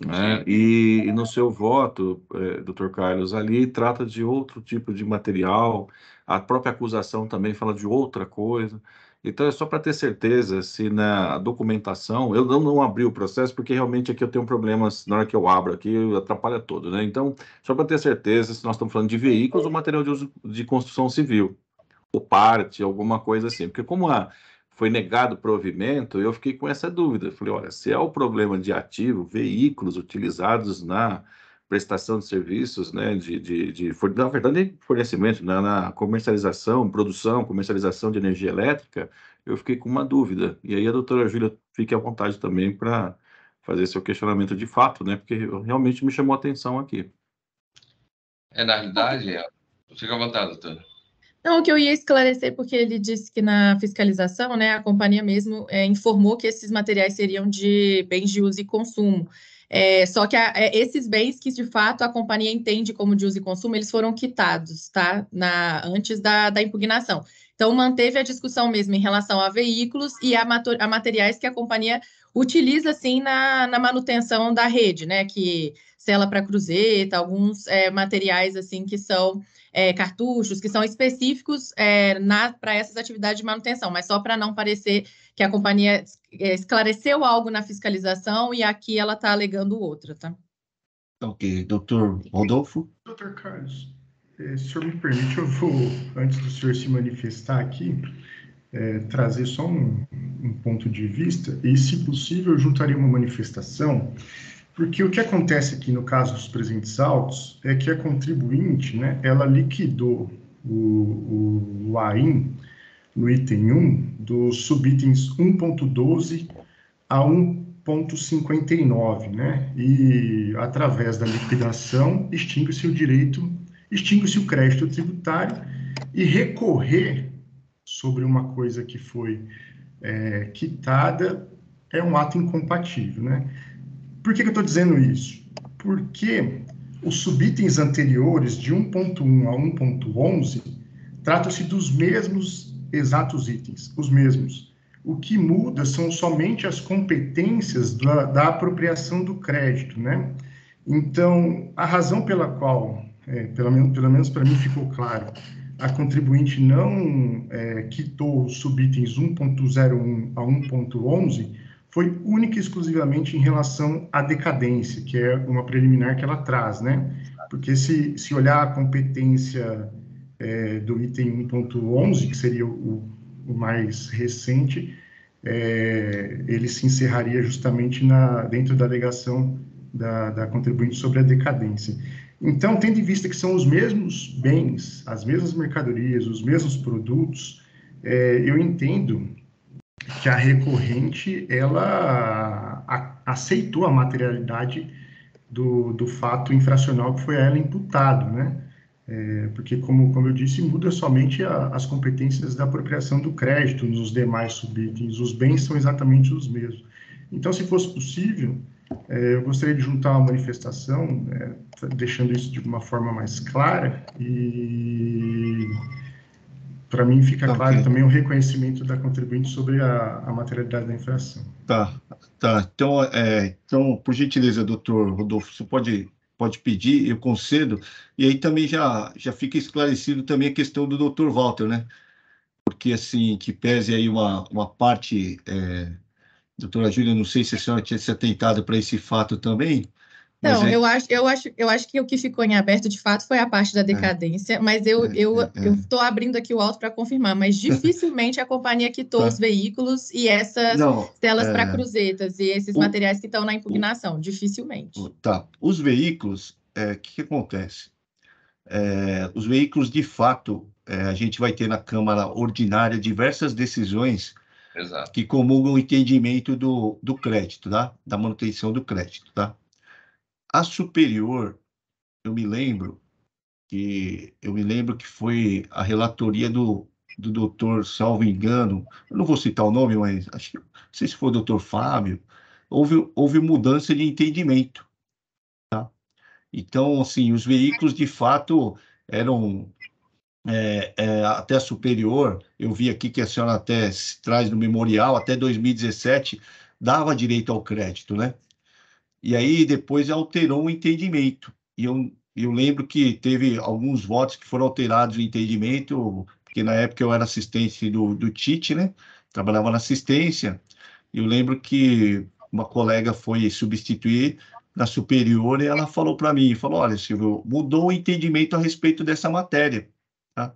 né? E no seu voto, doutor Carlos, ali trata de outro tipo de material, a própria acusação também fala de outra coisa. Então, é só para ter certeza se na documentação, eu não abri o processo, porque realmente aqui eu tenho problemas, na hora que eu abro aqui, atrapalha todo, né? Então, só para ter certeza se nós estamos falando de veículos ou material de uso de construção civil, ou parte, alguma coisa assim. Porque como foi negado provimento, eu fiquei com essa dúvida. Falei, olha, se é o problema de ativo, veículos utilizados na prestação de serviços, né, na verdade, fornecimento, né, na comercialização, produção, comercialização de energia elétrica, eu fiquei com uma dúvida. E aí a doutora Júlia fique à vontade também para fazer seu questionamento de fato, né, porque realmente me chamou a atenção aqui. Na realidade, fica à vontade, doutora. Não, o que eu ia esclarecer, porque ele disse que na fiscalização, né, a companhia mesmo informou que esses materiais seriam de bens de uso e consumo. Só que esses bens que, de fato, a companhia entende como de uso e consumo, eles foram quitados, tá? Antes da impugnação. Então, manteve a discussão mesmo em relação a veículos e a materiais que a companhia utiliza, sim, na manutenção da rede, né? Que sela para cruzeta, alguns materiais, assim, que são cartuchos, que são específicos para essas atividades de manutenção, mas só para não parecer que a companhia esclareceu algo na fiscalização e aqui ela está alegando outra, tá? Ok. Doutor Rodolfo? Doutor Carlos, se o senhor me permite, eu vou, antes do senhor se manifestar aqui, trazer só um ponto de vista e, se possível, eu juntaria uma manifestação, porque o que acontece aqui no caso dos presentes autos é que a contribuinte, né, ela liquidou o AIM, no item 1, dos subitens 1.12 a 1.59, né? E, através da liquidação, extingue-se o crédito tributário e recorrer sobre uma coisa que foi quitada é um ato incompatível, né? Por que eu estou dizendo isso? Porque os subitens anteriores, de 1.1 a 1.11, tratam-se dos mesmos exatos itens, os mesmos. O que muda são somente as competências da apropriação do crédito, né? Então, a razão pela qual, pelo menos para mim ficou claro, a contribuinte não quitou os subitens 1.01 a 1.11 foi única e exclusivamente em relação à decadência, que é uma preliminar que ela traz, né? Porque se olhar a competência do item 1.11, que seria o mais recente, ele se encerraria justamente dentro da alegação da contribuinte sobre a decadência. Então, tendo em vista que são os mesmos bens, as mesmas mercadorias, os mesmos produtos, eu entendo que a recorrente, ela aceitou a materialidade do fato infracional que foi a ela imputado, né? Porque, como eu disse, muda somente as competências da apropriação do crédito nos demais subitens, os bens são exatamente os mesmos. Então, se fosse possível, eu gostaria de juntar uma manifestação, deixando isso de uma forma mais clara, e para mim fica claro também o reconhecimento da contribuinte sobre a materialidade da infração. Tá. Então, por gentileza, doutor Rodolfo, você pode pedir, eu concedo, e aí também já fica esclarecido também a questão do doutor Walter, né? Porque, assim, que pese aí uma parte, doutora Júlia, não sei se a senhora tinha se atentado para esse fato também, mas Não, eu acho que o que ficou em aberto, de fato, foi a parte da decadência, mas eu estou abrindo aqui o auto para confirmar, mas dificilmente a companhia quitou os veículos e essas telas para cruzetas e esses materiais que estão na impugnação, dificilmente. Tá. Os veículos, o que acontece? Os veículos, de fato, a gente vai ter na Câmara Ordinária diversas decisões que comungam o entendimento do crédito, tá? Da manutenção do crédito, tá? A superior, eu me lembro que foi a relatoria do doutor, salvo engano, eu não vou citar o nome, mas acho que, não sei se foi o doutor Fábio, houve mudança de entendimento, tá? Então, assim, os veículos, de fato, eram até a superior, eu vi aqui que a senhora até traz no memorial, até 2017, dava direito ao crédito, né? E aí depois alterou o entendimento. E eu lembro que teve alguns votos que foram alterados o entendimento, porque na época eu era assistente do Tite, né? Trabalhava na assistência. E eu lembro que uma colega foi substituir na superior e ela falou para mim, olha, Silvio, mudou o entendimento a respeito dessa matéria, tá?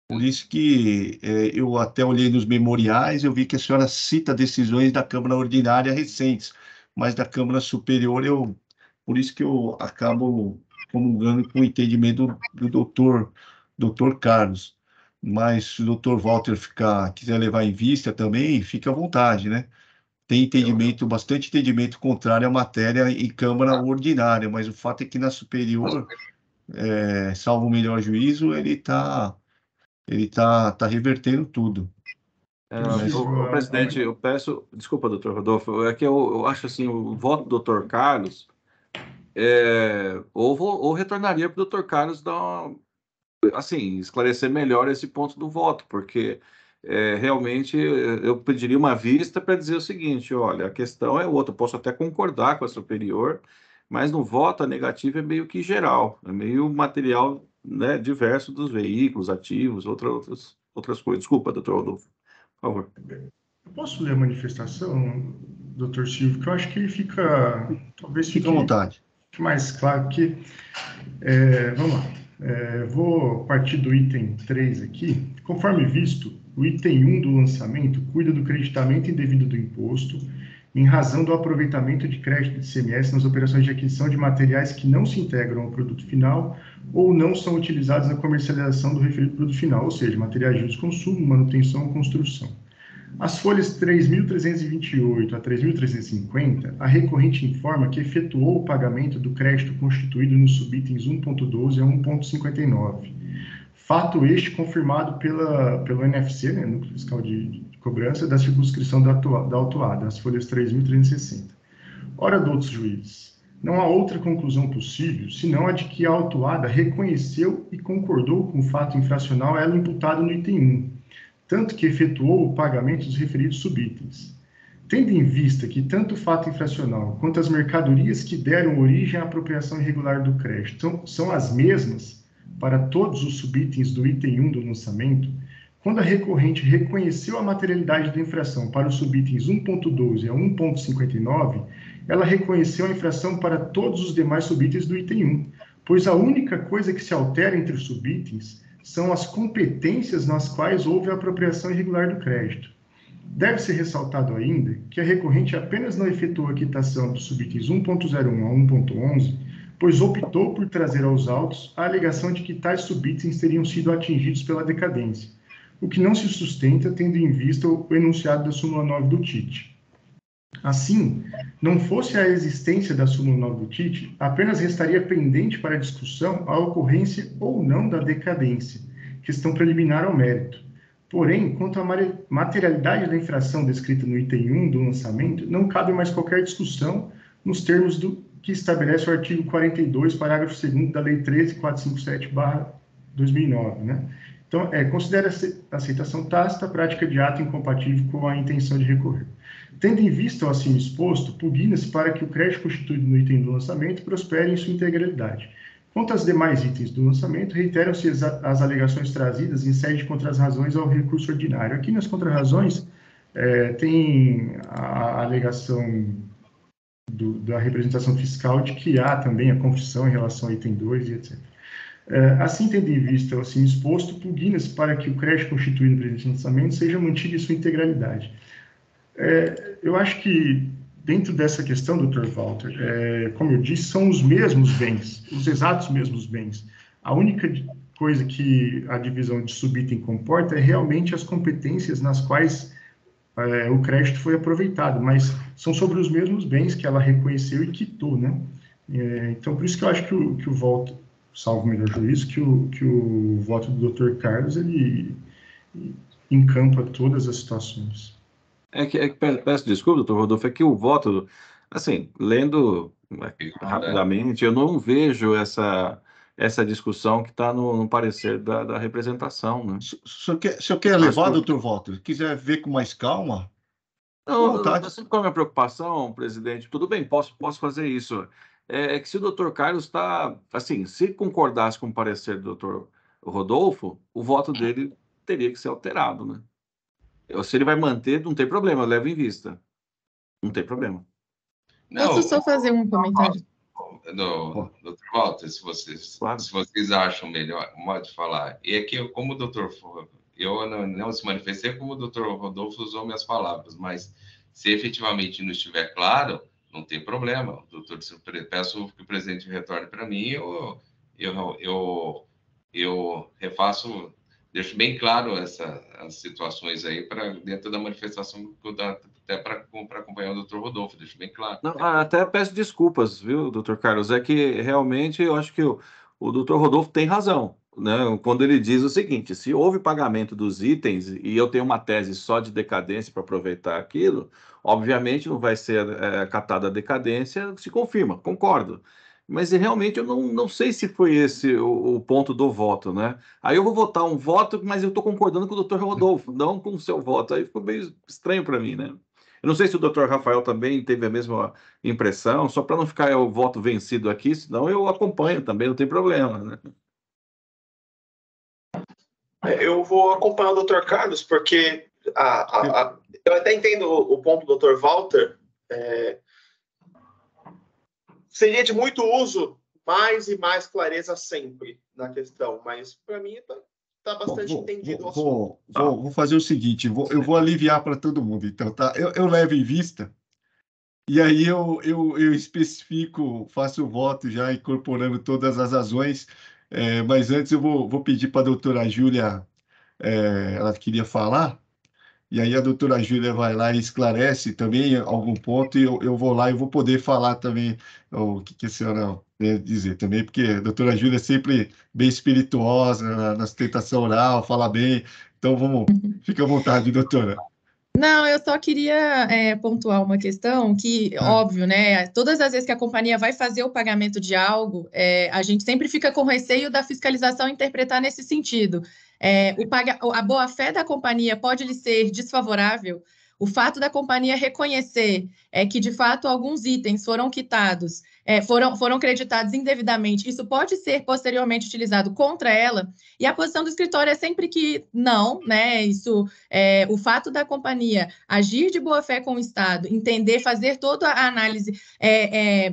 Por isso que eu até olhei nos memoriais, eu vi que a senhora cita decisões da Câmara Ordinária recentes, mas da Câmara Superior, por isso que eu acabo comungando com o entendimento do doutor Carlos. Mas se o doutor Walter quiser levar em vista também, fica à vontade, né? Tem bastante entendimento contrário à matéria em Câmara Ordinária, mas o fato é que na Superior, salvo o melhor juízo, ele tá revertendo tudo. Presidente, eu peço, desculpa, doutor Rodolfo, é que eu acho assim, o voto do doutor Carlos, ou retornaria para o doutor Carlos dar assim, esclarecer melhor esse ponto do voto, porque realmente eu pediria uma vista para dizer o seguinte, olha, a questão é outra, eu posso até concordar com a superior, mas no voto a negativa é meio que geral, é meio material, né, diverso dos veículos, ativos, outras coisas. Desculpa, doutor Rodolfo. Por favor. Eu posso ler a manifestação, doutor Silvio, que eu acho que ele talvez fique à vontade. Mais claro que... vamos lá. Vou partir do item 3 aqui. Conforme visto, o item 1 do lançamento cuida do creditamento indevido do imposto em razão do aproveitamento de crédito de ICMS nas operações de aquisição de materiais que não se integram ao produto final ou não são utilizados na comercialização do referido produto final, ou seja, materiais de uso e consumo, manutenção ou construção. As folhas 3.328 a 3.350, a recorrente informa que efetuou o pagamento do crédito constituído nos subitens 1.12 a 1.59. Fato este confirmado pelo NFC, né, Núcleo Fiscal de Cobrança, da circunscrição da autuada, as folhas 3.360. Ora, doutos juízes, não há outra conclusão possível, senão a de que a autuada reconheceu e concordou com o fato infracional ela imputado no item 1, tanto que efetuou o pagamento dos referidos subitens. Tendo em vista que tanto o fato infracional quanto as mercadorias que deram origem à apropriação irregular do crédito são as mesmas para todos os subitens do item 1 do lançamento, quando a recorrente reconheceu a materialidade da infração para os subitens 1.12 a 1.59, ela reconheceu a infração para todos os demais subitens do item 1, pois a única coisa que se altera entre os subitens são as competências nas quais houve a apropriação irregular do crédito. Deve-se ressaltado ainda que a recorrente apenas não efetuou a quitação dos subitens 1.01 a 1.11, pois optou por trazer aos autos a alegação de que tais subitens teriam sido atingidos pela decadência, o que não se sustenta tendo em vista o enunciado da súmula 9 do TIT. Assim, não fosse a existência da súmula 9 do TIT, apenas restaria pendente para discussão a ocorrência ou não da decadência, questão preliminar ao mérito. Porém, quanto à materialidade da infração descrita no item 1 do lançamento, não cabe mais qualquer discussão nos termos do que estabelece o artigo 42, parágrafo 2º da Lei 13.457/2009, né? Então, considera a aceitação tácita a prática de ato incompatível com a intenção de recorrer. Tendo em vista o acima exposto, pugna-se para que o crédito constituído no item do lançamento prospere em sua integralidade. Quanto aos demais itens do lançamento, reiteram-se as alegações trazidas em sede de contrarrazões ao recurso ordinário. Aqui nas contrarrazões, tem a alegação da representação fiscal de que há também a confissão em relação ao item 2 e etc. Assim, tendo em vista o acima exposto, pugna-se para que o crédito constituído no presente lançamento seja mantido em sua integralidade. Eu acho que, dentro dessa questão, Dr. Walter, como eu disse, são os mesmos bens, os exatos mesmos bens. A única coisa que a divisão de subitem comporta é realmente as competências nas quais o crédito foi aproveitado, mas são sobre os mesmos bens que ela reconheceu e quitou, né? Então, por isso que eu acho que o voto, salvo o melhor juízo, que o voto do Dr. Carlos, ele encampa todas as situações. Peço desculpa, doutor Rodolfo, é que o voto, assim, lendo rapidamente, eu não vejo essa discussão que está no parecer da representação, né? O senhor quer levar, doutor Walter? Se quiser ver com mais calma? Não, sempre com a minha preocupação, presidente, tudo bem, posso fazer isso. É que se o doutor Carlos está, assim, se concordasse com o parecer do doutor Rodolfo, o voto dele teria que ser alterado, né? Se ele vai manter, não tem problema, eu levo em vista. Não tem problema. Posso só fazer um comentário? Dr. Walter, se vocês acham melhor, modo de falar. E aqui, como o doutor... Eu não se manifestei como o doutor Rodolfo usou minhas palavras, mas se efetivamente não estiver claro, não tem problema. Doutor, peço que o presidente retorne para mim, eu refaço... Deixo bem claro as situações aí para dentro da manifestação que eu dou, até para acompanhar o doutor Rodolfo, deixo bem claro. Não, até peço desculpas, viu, doutor Carlos? É que realmente eu acho que o doutor Rodolfo tem razão, né? Quando ele diz o seguinte: se houve pagamento dos itens e eu tenho uma tese só de decadência para aproveitar aquilo, obviamente não vai ser acatada a decadência, se confirma, concordo. Mas realmente eu não sei se foi esse o ponto do voto, né? Aí eu vou votar um voto, mas eu estou concordando com o doutor Rodolfo, não com o seu voto. Aí ficou meio estranho para mim, né? Eu não sei se o doutor Rafael também teve a mesma impressão, só para não ficar o voto vencido aqui, senão eu acompanho também, não tem problema, né? Eu vou acompanhar o Dr. Carlos, porque eu até entendo o ponto do Dr. Walter. Seria de muito uso mais e mais clareza sempre na questão, mas para mim está bastante entendido o assunto. Vou fazer o seguinte, eu vou aliviar para todo mundo, então, tá? Eu levo em vista E aí eu especifico, faço o voto já incorporando todas as razões, mas antes eu vou pedir para a doutora Júlia, ela queria falar, e aí a doutora Júlia vai lá e esclarece também algum ponto, e eu vou lá e vou poder falar também o que a senhora quer dizer também, porque a doutora Júlia é sempre bem espirituosa na sustentação oral, fala bem, então fica à vontade, doutora. Não, eu só queria pontuar uma questão que, óbvio, né? Todas as vezes que a companhia vai fazer o pagamento de algo, a gente sempre fica com receio da fiscalização interpretar nesse sentido. A boa-fé da companhia pode lhe ser desfavorável. O fato da companhia reconhecer que, de fato, alguns itens foram quitados, foram creditados indevidamente, isso pode ser posteriormente utilizado contra ela, e a posição do escritório é sempre que não, né? O fato da companhia agir de boa fé com o Estado, entender, fazer toda a análise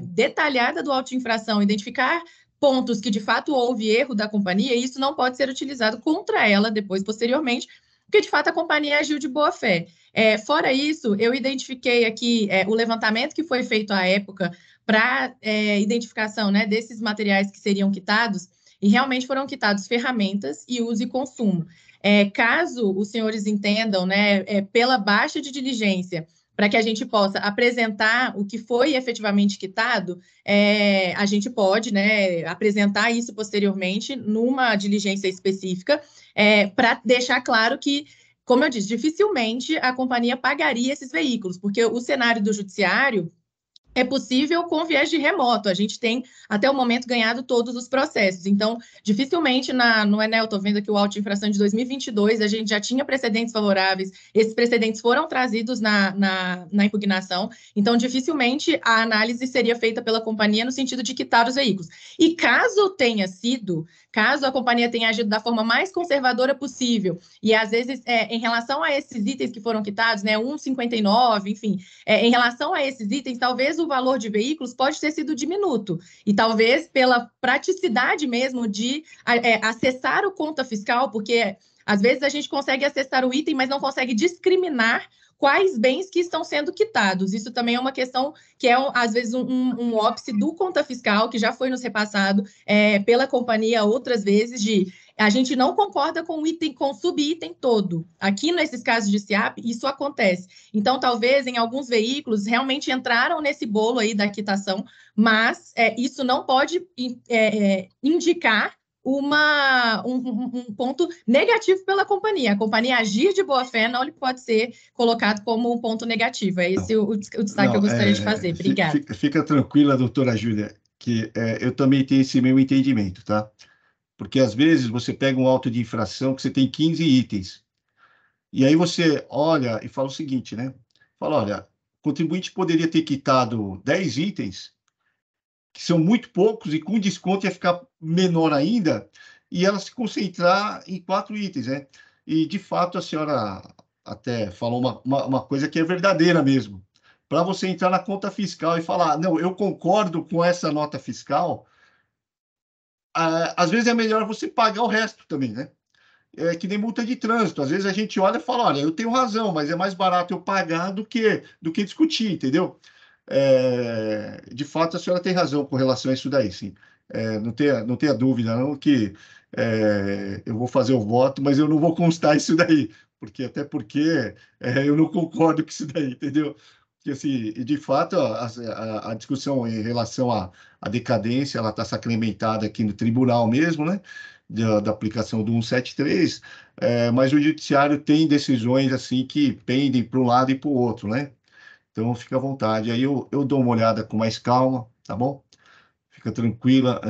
detalhada do auto-infração, identificar pontos que de fato houve erro da companhia, e isso não pode ser utilizado contra ela depois, posteriormente, porque de fato a companhia agiu de boa fé. Fora isso, eu identifiquei aqui o levantamento que foi feito à época para identificação, né, desses materiais que seriam quitados, e realmente foram quitados ferramentas e uso e consumo. Caso os senhores entendam, né, pela baixa de diligência, para que a gente possa apresentar o que foi efetivamente quitado, a gente pode, né, apresentar isso posteriormente numa diligência específica, para deixar claro que, como eu disse, dificilmente a companhia pagaria esses veículos, porque o cenário do judiciário é possível com viés de remoto. A gente tem, até o momento, ganhado todos os processos. Então, dificilmente, no Enel, estou vendo aqui o auto de infração de 2022, a gente já tinha precedentes favoráveis, esses precedentes foram trazidos na impugnação, então, dificilmente a análise seria feita pela companhia no sentido de quitar os veículos. E caso a companhia tenha agido da forma mais conservadora possível, e às vezes, em relação a esses itens que foram quitados, né, 1,59, enfim, em relação a esses itens, talvez o valor de veículos pode ter sido diminuto, e talvez pela praticidade mesmo de acessar o conta fiscal, porque às vezes a gente consegue acessar o item, mas não consegue discriminar quais bens que estão sendo quitados. Isso também é uma questão que às vezes, um óbice do conta fiscal, que já foi nos repassado pela companhia outras vezes, a gente não concorda com o item, com o subitem todo. Aqui, nesses casos de SIAP, isso acontece. Então, talvez, em alguns veículos, realmente entraram nesse bolo aí da quitação, mas isso não pode indicar um ponto negativo pela companhia. A companhia agir de boa fé não lhe pode ser colocado como um ponto negativo. É esse o destaque que eu gostaria de fazer. Obrigada. Fica tranquila, doutora Júlia, que eu também tenho esse meu entendimento, tá? Porque às vezes você pega um auto de infração que você tem 15 itens, e aí você olha e fala o seguinte, né? Fala, olha, o contribuinte poderia ter quitado 10 itens, que são muito poucos, e com desconto ia ficar menor ainda, e ela se concentrar em 4 itens, né? E, de fato, a senhora até falou uma coisa que é verdadeira mesmo. Para você entrar na conta fiscal e falar, não, eu concordo com essa nota fiscal, às vezes é melhor você pagar o resto também, né? É que nem multa de trânsito. Às vezes a gente olha e fala, olha, eu tenho razão, mas é mais barato eu pagar do que discutir, entendeu? De fato, a senhora tem razão com relação a isso daí, sim. Não tenha dúvida, não, que eu vou fazer o voto, mas eu não vou constar isso daí, até porque eu não concordo com isso daí, entendeu? Porque, assim, de fato, a discussão em relação à decadência, ela está sacramentada aqui no tribunal mesmo, né? Da aplicação do 173, mas o judiciário tem decisões assim que pendem para um lado e para o outro, né? Então, fica à vontade. Aí eu dou uma olhada com mais calma, tá bom? Fica tranquila.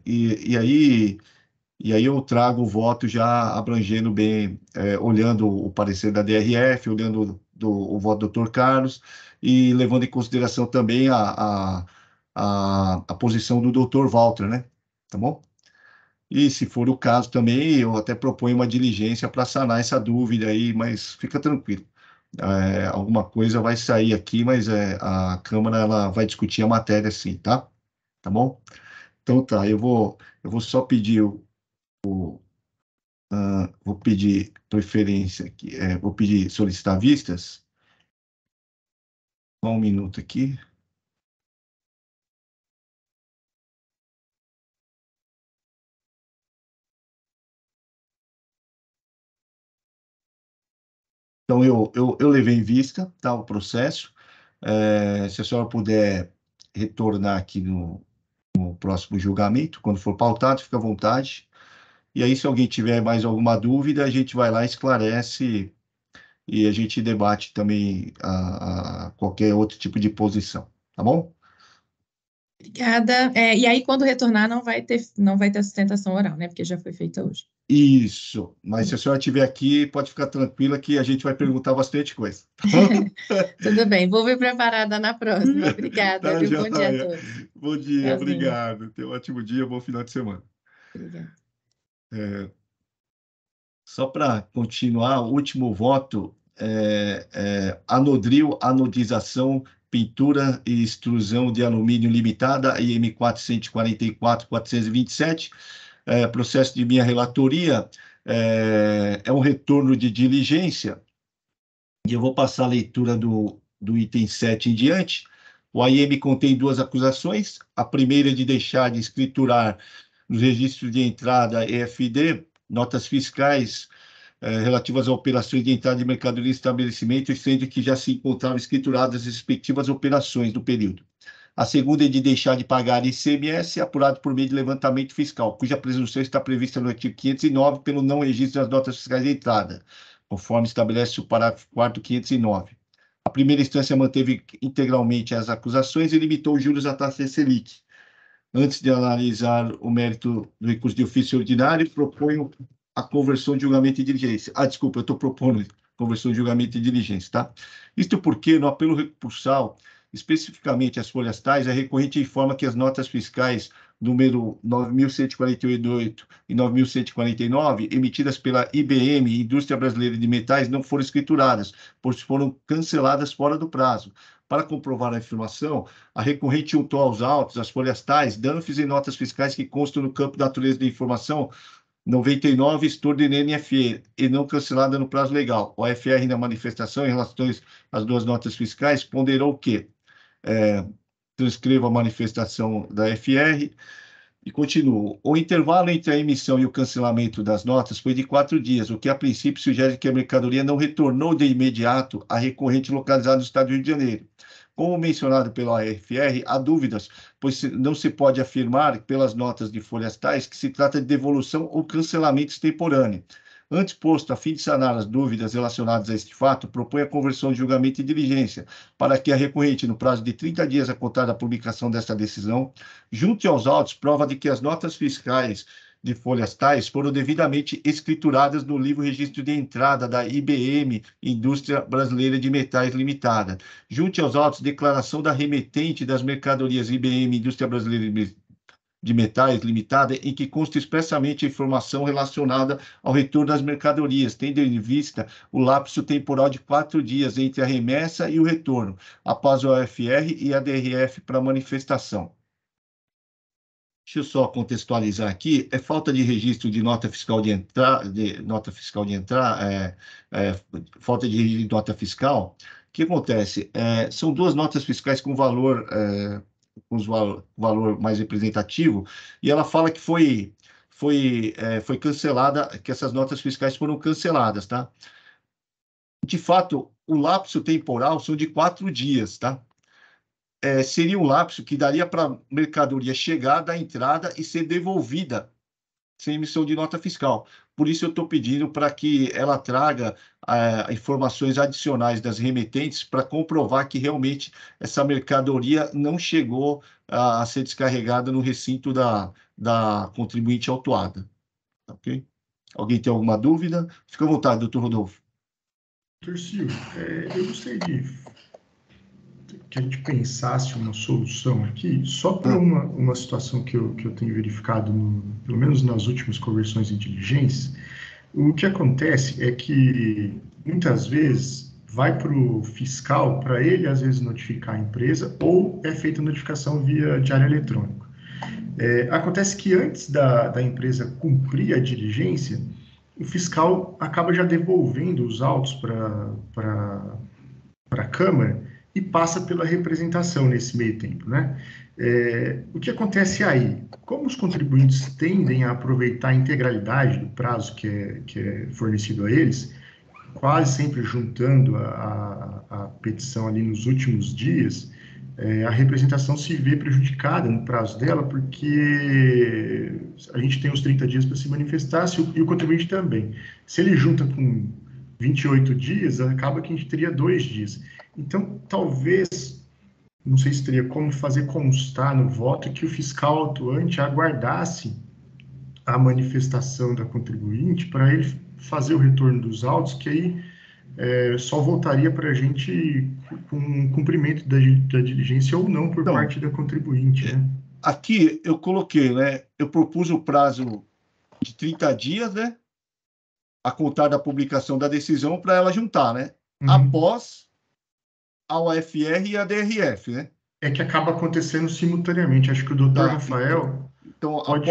E aí eu trago o voto já abrangendo bem, olhando o parecer da DRF, olhando o voto do Dr. Carlos e levando em consideração também a posição do Dr. Walter, né? Tá bom? E, se for o caso também, eu até proponho uma diligência para sanar essa dúvida aí, mas fica tranquilo. Alguma coisa vai sair aqui, mas a Câmara ela vai discutir a matéria sim, tá? Tá bom? Então tá, eu vou só pedir vou pedir preferência aqui, vou pedir solicitar vistas. Só um minuto aqui. Então, eu levei em vista, tá, o processo. Se a senhora puder retornar aqui no próximo julgamento, quando for pautado, fica à vontade. E aí, se alguém tiver mais alguma dúvida, a gente vai lá, esclarece e a gente debate também qualquer outro tipo de posição, tá bom? Obrigada. E aí, quando retornar, não vai ter sustentação oral, né? Porque já foi feita hoje. Isso, mas se a senhora estiver aqui, pode ficar tranquila que a gente vai perguntar bastante coisa. Tá bom? Tudo bem, vou vir preparada na próxima. Obrigada, Tá, viu? Bom dia a joia. todos. Bom dia, Tchauzinho. obrigado. Tenha um ótimo dia, bom final de semana. Obrigada. Só para continuar, o último voto Anodril, anodização, pintura e extrusão de alumínio limitada, IM 444-427, processo de minha relatoria, é um retorno de diligência, e eu vou passar a leitura do item 7 em diante. O AIM contém duas acusações, a primeira é de deixar de escriturar nos registros de entrada EFD, notas fiscais relativas a operações de entrada de mercadoria em estabelecimento, sendo que já se encontravam escrituradas as respectivas operações do período. A segunda é de deixar de pagar ICMS apurado por meio de levantamento fiscal, cuja presunção está prevista no artigo 509 pelo não registro das notas fiscais de entrada, conforme estabelece o parágrafo 4º 509. A primeira instância manteve integralmente as acusações e limitou os juros à taxa Selic. Antes de analisar o mérito do recurso de ofício ordinário, proponho a conversão de julgamento de diligência. Desculpa, eu estou propondo conversão de julgamento de diligência, tá? Isto porque, no apelo recursal, especificamente as folhas tais, a recorrente informa que as notas fiscais número 9.148 e 9.149, emitidas pela IBM, Indústria Brasileira de Metais, não foram escrituradas, pois foram canceladas fora do prazo. Para comprovar a afirmação, a recorrente juntou aos autos as folhas tais, danos e notas fiscais que constam no campo da natureza da informação 99, estudo de NFE, e não cancelada no prazo legal. O FR, na manifestação, em relação às duas notas fiscais, ponderou que transcreva a manifestação da FR e continuo. O intervalo entre a emissão e o cancelamento das notas foi de 4 dias, o que a princípio sugere que a mercadoria não retornou de imediato à recorrente localizada no estado do Rio de Janeiro. Como mencionado pela AFR, há dúvidas, pois não se pode afirmar pelas notas de folhas tais que se trata de devolução ou cancelamento extemporâneo. Antes posto, a fim de sanar as dúvidas relacionadas a este fato, propõe a conversão de julgamento e diligência, para que a recorrente, no prazo de 30 dias a contar da publicação desta decisão, junte aos autos prova de que as notas fiscais de folhas tais foram devidamente escrituradas no livro registro de entrada da IBM, Indústria Brasileira de Metais Limitada. Junte aos autos declaração da remetente das mercadorias IBM, Indústria Brasileira de Metais Limitada, em que consta expressamente a informação relacionada ao retorno das mercadorias, tendo em vista o lapso temporal de 4 dias entre a remessa e o retorno, após o OFR e a DRF para manifestação. Deixa eu só contextualizar aqui, falta de registro de nota fiscal de entrada, falta de registro de nota fiscal. O que acontece? São duas notas fiscais com valor mais representativo, e ela fala que foi cancelada, que essas notas fiscais foram canceladas, tá? De fato, o lapso temporal são de 4 dias, tá? Seria um lapso que daria para a mercadoria chegar da entrada e ser devolvida sem emissão de nota fiscal. Por isso, eu estou pedindo para que ela traga informações adicionais das remetentes para comprovar que realmente essa mercadoria não chegou a ser descarregada no recinto da contribuinte autuada. Ok? Alguém tem alguma dúvida? Fica à vontade, doutor Rodolfo. Doutor Silvio, eu gostaria que a gente pensasse uma solução aqui, só para uma situação que eu tenho verificado, pelo menos nas últimas conversões em diligência. O que acontece é que, muitas vezes, vai para o fiscal, para ele, às vezes, notificar a empresa, ou é feita notificação via diário eletrônico. Acontece que, antes da empresa cumprir a diligência, o fiscal acaba já devolvendo os autos para a Câmara, e passa pela representação nesse meio tempo, né? O que acontece aí? Como os contribuintes tendem a aproveitar a integralidade do prazo que é fornecido a eles, quase sempre juntando a petição ali nos últimos dias, a representação se vê prejudicada no prazo dela, porque a gente tem os 30 dias para se manifestar e o contribuinte também. Se ele junta com 28 dias, acaba que a gente teria 2 dias. Então, talvez, não sei se teria como fazer constar no voto que o fiscal autuante aguardasse a manifestação da contribuinte para ele fazer o retorno dos autos, que aí só voltaria para a gente com cumprimento da diligência ou não por parte da contribuinte, né? Aqui eu coloquei, né? Eu propus o prazo de 30 dias, né? A contar da publicação da decisão para ela juntar, né? Após a UFR e a DRF, né? É que acaba acontecendo simultaneamente. Acho que o doutor Rafael... Então, pode...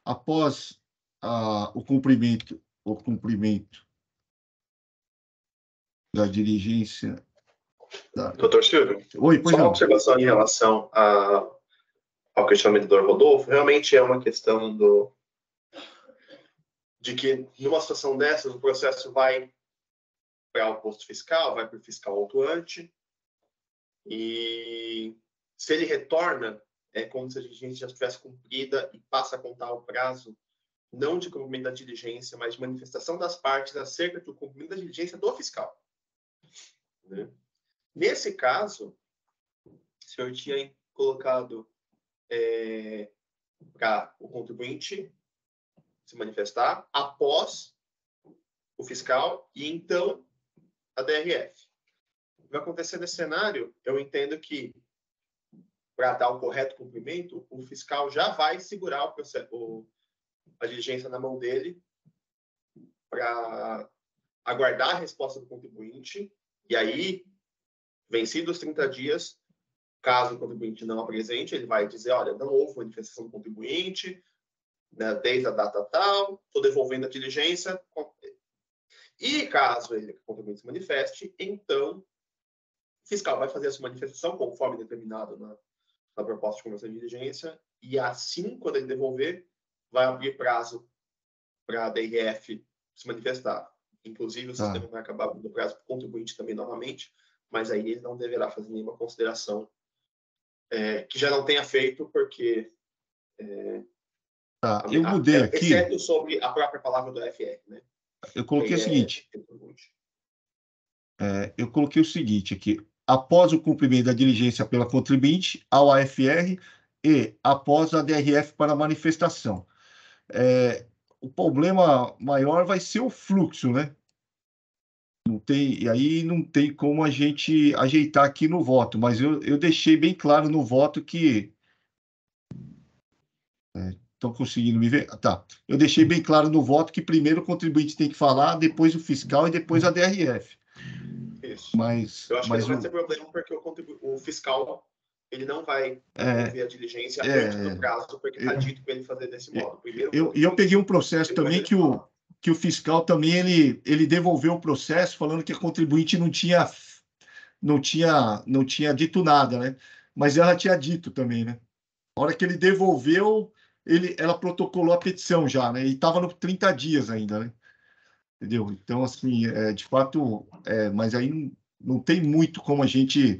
após o cumprimento da diligência... Doutor Silvio, Oi, só uma observação em relação ao questionamento do Rodolfo. Realmente é uma questão de que, numa situação dessas, o processo vai para o posto fiscal, vai para o fiscal autuante, e se ele retorna, é como se a diligência já estivesse cumprida e passa a contar o prazo, não de cumprimento da diligência, mas de manifestação das partes acerca do cumprimento da diligência do fiscal. Né? Nesse caso, o senhor tinha colocado para o contribuinte se manifestar após o fiscal e então a DRF. Vai acontecer nesse cenário, eu entendo que para dar o correto cumprimento, o fiscal já vai segurar a diligência na mão dele para aguardar a resposta do contribuinte e aí, vencidos os 30 dias, caso o contribuinte não apresente, ele vai dizer, olha, não houve manifestação do contribuinte, né, desde a data tal, estou devolvendo a diligência. E caso o contribuinte se manifeste, então o fiscal vai fazer essa manifestação conforme determinado na proposta de conversão de diligência e assim, quando ele devolver, vai abrir prazo para a DRF se manifestar. Inclusive, o sistema vai acabar abrindo prazo para o contribuinte também novamente, mas aí ele não deverá fazer nenhuma consideração que já não tenha feito, porque... eu mudei aqui... Exceto sobre a própria palavra do FR, né? Eu coloquei o seguinte... eu coloquei o seguinte aqui. Após o cumprimento da diligência pela contribuinte, ao AFR e após a DRF para a manifestação. O problema maior vai ser o fluxo, né? E aí não tem como a gente ajeitar aqui no voto, mas eu deixei bem claro no voto que... Estão conseguindo me ver? Tá. Eu deixei bem claro no voto que primeiro o contribuinte tem que falar, depois o fiscal e depois a DRF. Isso. Mas, eu acho que não vai ter problema, porque o fiscal ele não vai ouvir a diligência antes do prazo, porque está dito para ele fazer desse modo. Primeiro, eu peguei um processo também que o fiscal também ele devolveu o processo falando que a contribuinte não tinha dito nada, né? Mas ela tinha dito também, né? A hora que ele devolveu, ela protocolou a petição já, né? E estava no 30 dias ainda, né? Entendeu? Então, assim, de fato, mas aí não tem muito como a gente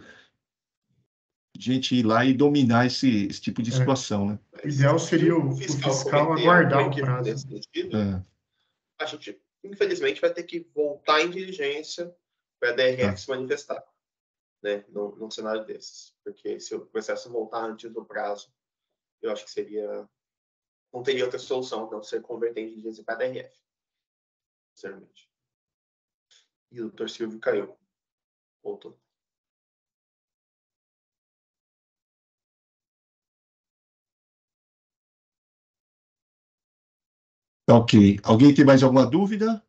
ir lá e dominar esse tipo de situação, né? O ideal seria o fiscal aguardar o prazo. A gente, infelizmente, vai ter que voltar em diligência para a DRF se manifestar, né? Num cenário desses. Porque se o processo voltar antes do prazo, eu acho que não teria outra solução não ser converter em diligência para a DRF. Sinceramente. E o doutor Silvio caiu. Voltou. Ok. Alguém tem mais alguma dúvida?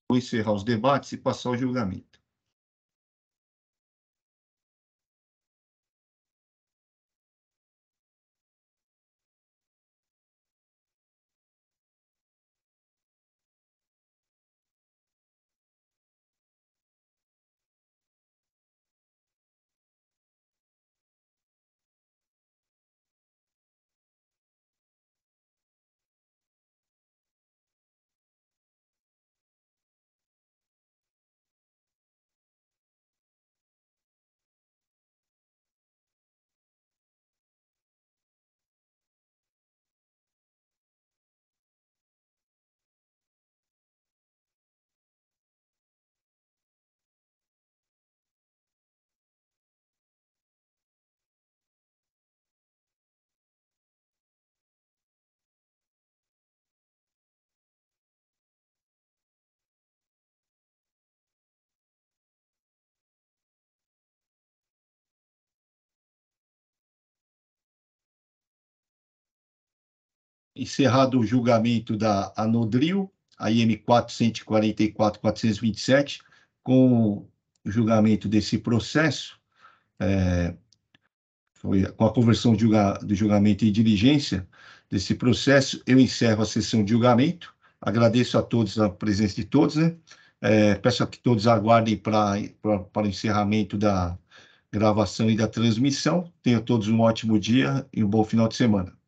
Vou encerrar os debates e passar ao julgamento. encerrado o julgamento da Anodril, a IM 444-427, com o julgamento desse processo, foi com a conversão do julgamento em diligência desse processo, eu encerro a sessão de julgamento. Agradeço a todos a presença de todos, né? Peço que todos aguardem para o encerramento da gravação e da transmissão. Tenham todos um ótimo dia e um bom final de semana.